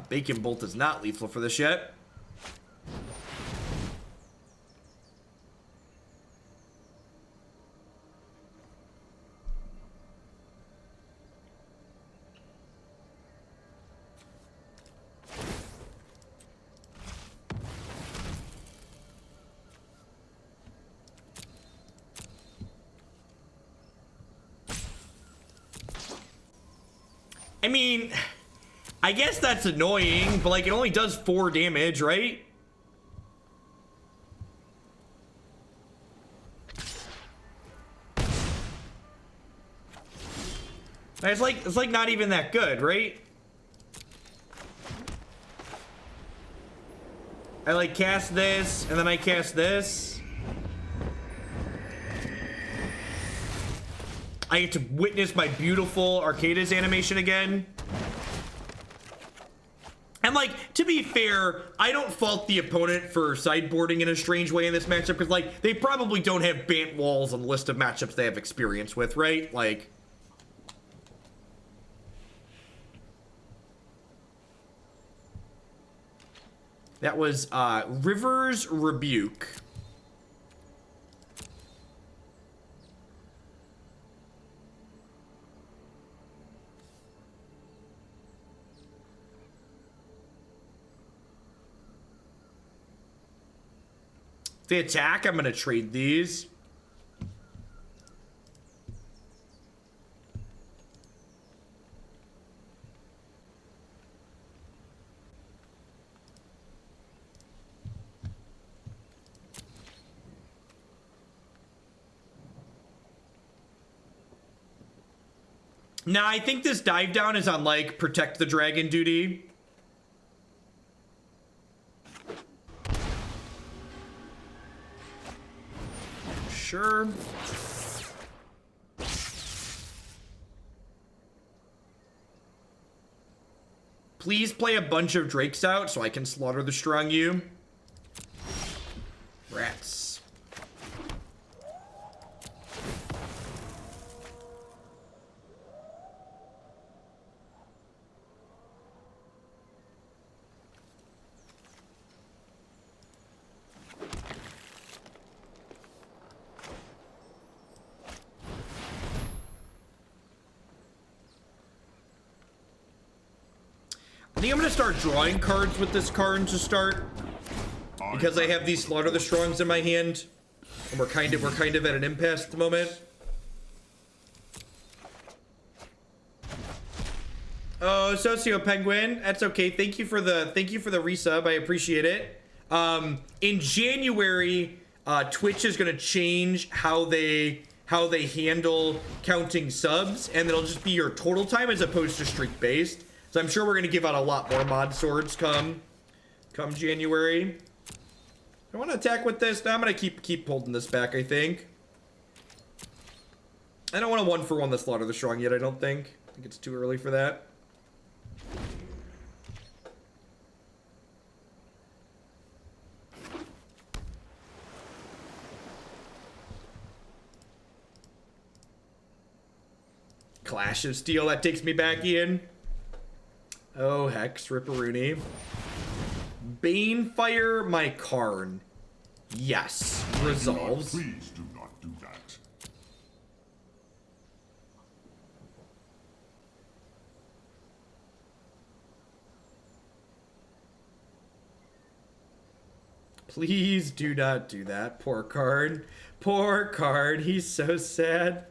A: Bacon Bolt is not lethal for this yet. I mean, I guess that's annoying, but like it only does 4 damage, right? It's like not even that good, right? I like cast this and then I cast this. I get to witness my beautiful Arcades animation again. And like, to be fair, I don't fault the opponent for sideboarding in a strange way in this matchup, because like, they probably don't have Bant walls on the list of matchups they have experience with, right? Like, that was River's Rebuke. If they attack, I'm gonna trade these. Nah, I think this dive down is on like protect the dragon duty. Sure. Please play a bunch of drakes out so I can slaughter the strong you. Rats. I think I'm gonna start drawing cards with this Karn to start, because I have these Slaughter the Strongs in my hand, and we're kind of at an impasse at the moment. Oh, Socio Penguin, that's okay. Thank you for the resub. I appreciate it. In January, Twitch is gonna change how they handle counting subs, and it'll just be your total time as opposed to streak based. So I'm sure we're gonna give out a lot more mod swords come January. I want to attack with this. Now I'm gonna keep holding this back. I think. I don't want to 1-for-1 the Slaughter the Strong yet. I don't think. I think it's too early for that. Clash of Steel. That takes me back in. Oh, Hex, Ripperoonie. Banefire my Karn. Yes. Resolves.
D: Please do not do that.
A: Please do not do that. Poor Karn. Poor Karn. He's so sad.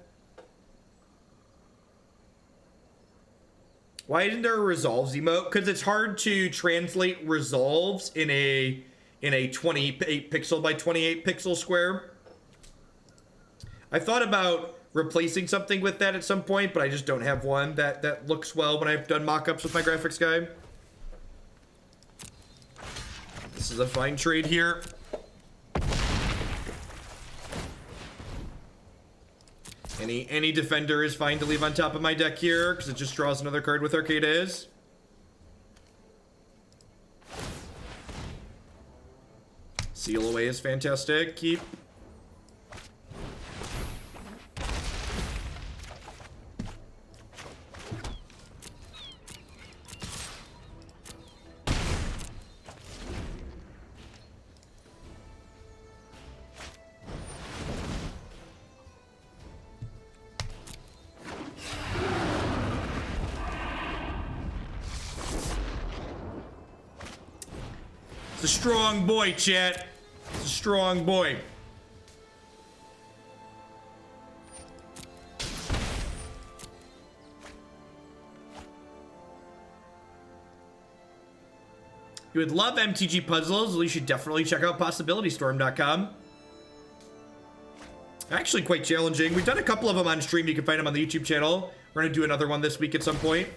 A: Why isn't there a resolves emote? Because it's hard to translate resolves in a 28 pixel by 28 pixel square. I thought about replacing something with that at some point, but I just don't have one that looks well when I've done mock-ups with my graphics guy. This is a fine trade here. Any defender is fine to leave on top of my deck here, because it just draws another card with Arcades. Seal away is fantastic. Keep. It's a strong boy, chat. It's a strong boy. You would love MTG puzzles, well, you should definitely check out possibilitystorm.com. Actually quite challenging. We've done a couple of them on stream. You can find them on the YouTube channel. We're gonna do another one this week at some point.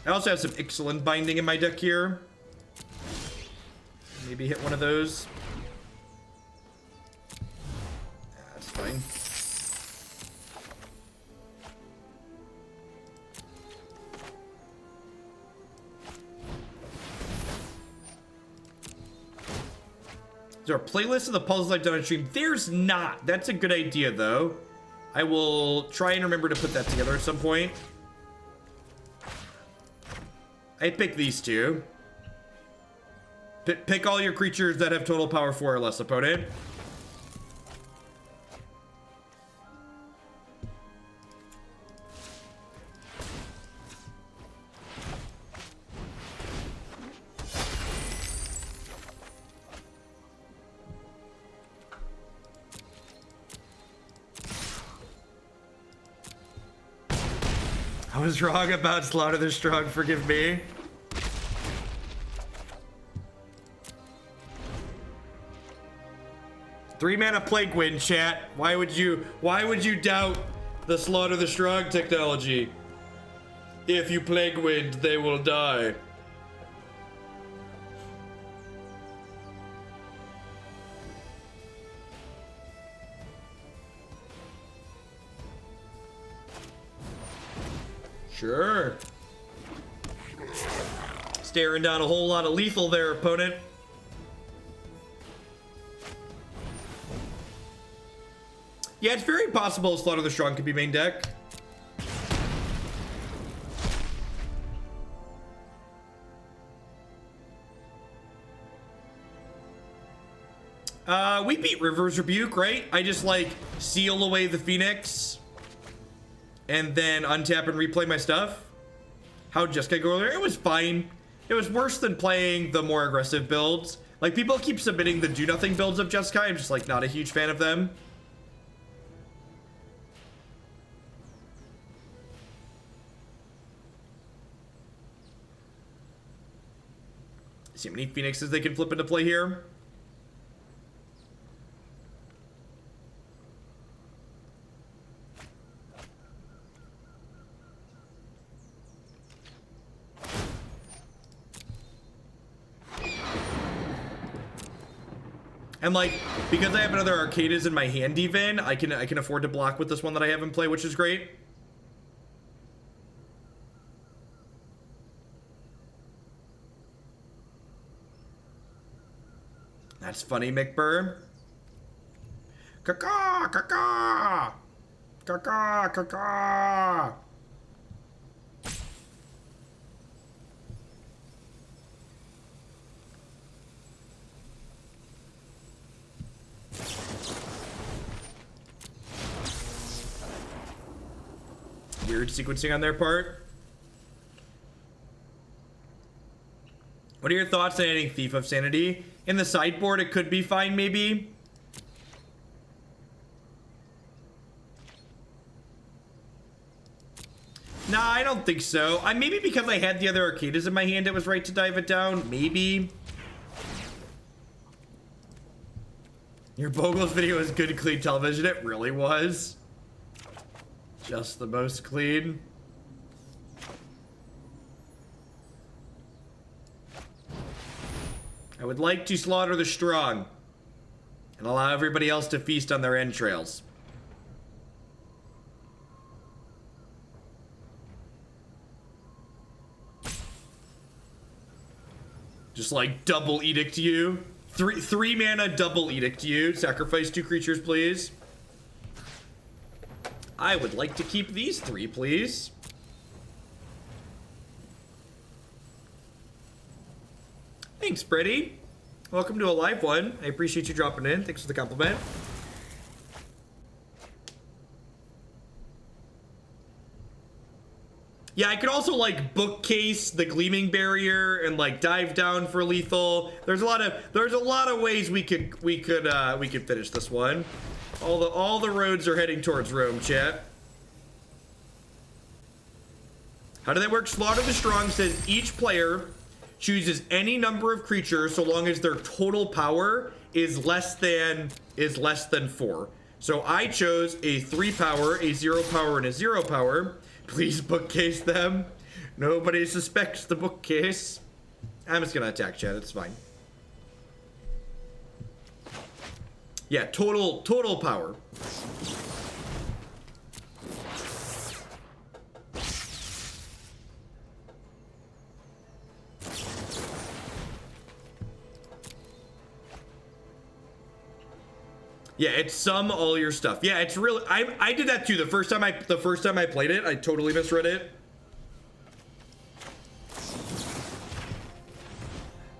A: I also have some Ixalan binding in my deck here. Maybe hit one of those. That's fine. Is there a playlist of the puzzles I've done on stream? There's not. That's a good idea, though. I will try and remember to put that together at some point. I pick these two. Pick all your creatures that have total power 4 or less, opponent. I was wrong about Slaughter the Strong, forgive me. Three mana Plague Wind, chat. Why would you doubt the Slaughter the Strong technology? If you Plague Wind, they will die. Sure. Staring down a whole lot of lethal there, opponent. Yeah, it's very possible Slaughter the Strong could be main deck. We beat River's Rebuke, right? I just like seal away the Phoenix and then untap and replay my stuff. How'd Jessica go there? It was fine. It was worse than playing the more aggressive builds. Like, people keep submitting the do nothing builds of Jessica. I'm just like not a huge fan of them. See how many Phoenixes they can flip into play here. And like, because I have another Arcadas in my hand even, I can afford to block with this one that I have in play, which is great. That's funny, McBurr. Caw-caw, caw-caw. Caw-caw, caw-caw. Weird sequencing on their part. What are your thoughts on adding Thief of Sanity? In the sideboard, it could be fine, maybe. Nah, I don't think so. Maybe because I had the other Arcadas in my hand, it was right to dive it down. Maybe. Your Bogles video was good, clean television. It really was. Just the most clean. I would like to slaughter the strong and allow everybody else to feast on their entrails. Just like double edict you. Three mana double edict you. Sacrifice 2 creatures, please. I would like to keep these 3, please. Thanks, Pretty. Welcome to a live one. I appreciate you dropping in. Thanks for the compliment. Yeah, I could also like bookcase the Gleaming Barrier and like dive down for lethal. There's a lot of ways we could finish this one. All the roads are heading towards Rome, chat. How did that work? Slaughter the Strong says each player chooses any number of creatures so long as their total power is less than 4. So I chose a 3 power, a 0 power, and a 0 power. Please bookcase them. Nobody suspects the bookcase. I'm just gonna attack, chat. It's fine. Yeah, total power. Yeah, it's sum all your stuff. Yeah, it's really. I did that too. The first time I played it, I totally misread it.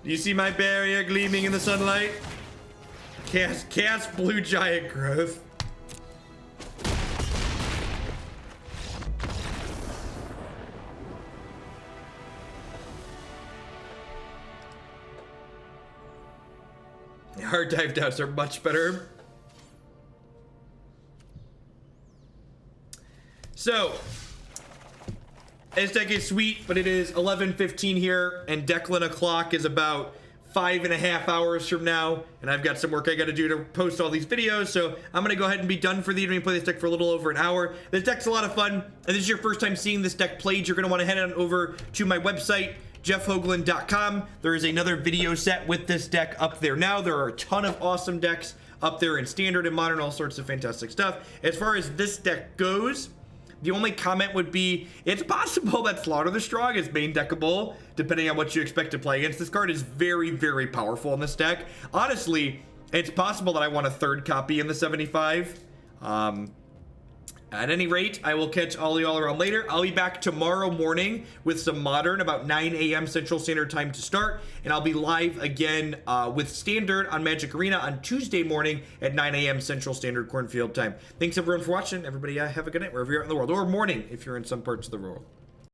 A: Do you see my barrier gleaming in the sunlight? Cast blue giant growth. Hard dive downs are much better. So, This deck is sweet, but it is 11:15 here, and Declan o'clock is about 5.5 hours from now, and I've got some work I got to do to post all these videos, so I'm gonna go ahead and be done for the evening. Play this deck for a little over an hour. This deck's a lot of fun, and this is your first time seeing this deck played. You're gonna want to head on over to my website, jeffhoagland.com. There is another video set with this deck up there now. There are a ton of awesome decks up there in standard and modern, all sorts of fantastic stuff. As far as this deck goes, the only comment would be, it's possible that Slaughter the Strong is main deckable, depending on what you expect to play against. This card is very, very powerful in this deck. Honestly, it's possible that I want a third copy in the 75. At any rate, I will catch all y'all around later. I'll be back tomorrow morning with some Modern, about 9 a.m. Central Standard Time to start. And I'll be live again with Standard on Magic Arena on Tuesday morning at 9 a.m. Central Standard Cornfield Time. Thanks everyone for watching. Everybody have a good night wherever you're at in the world. Or morning if you're in some parts of the world.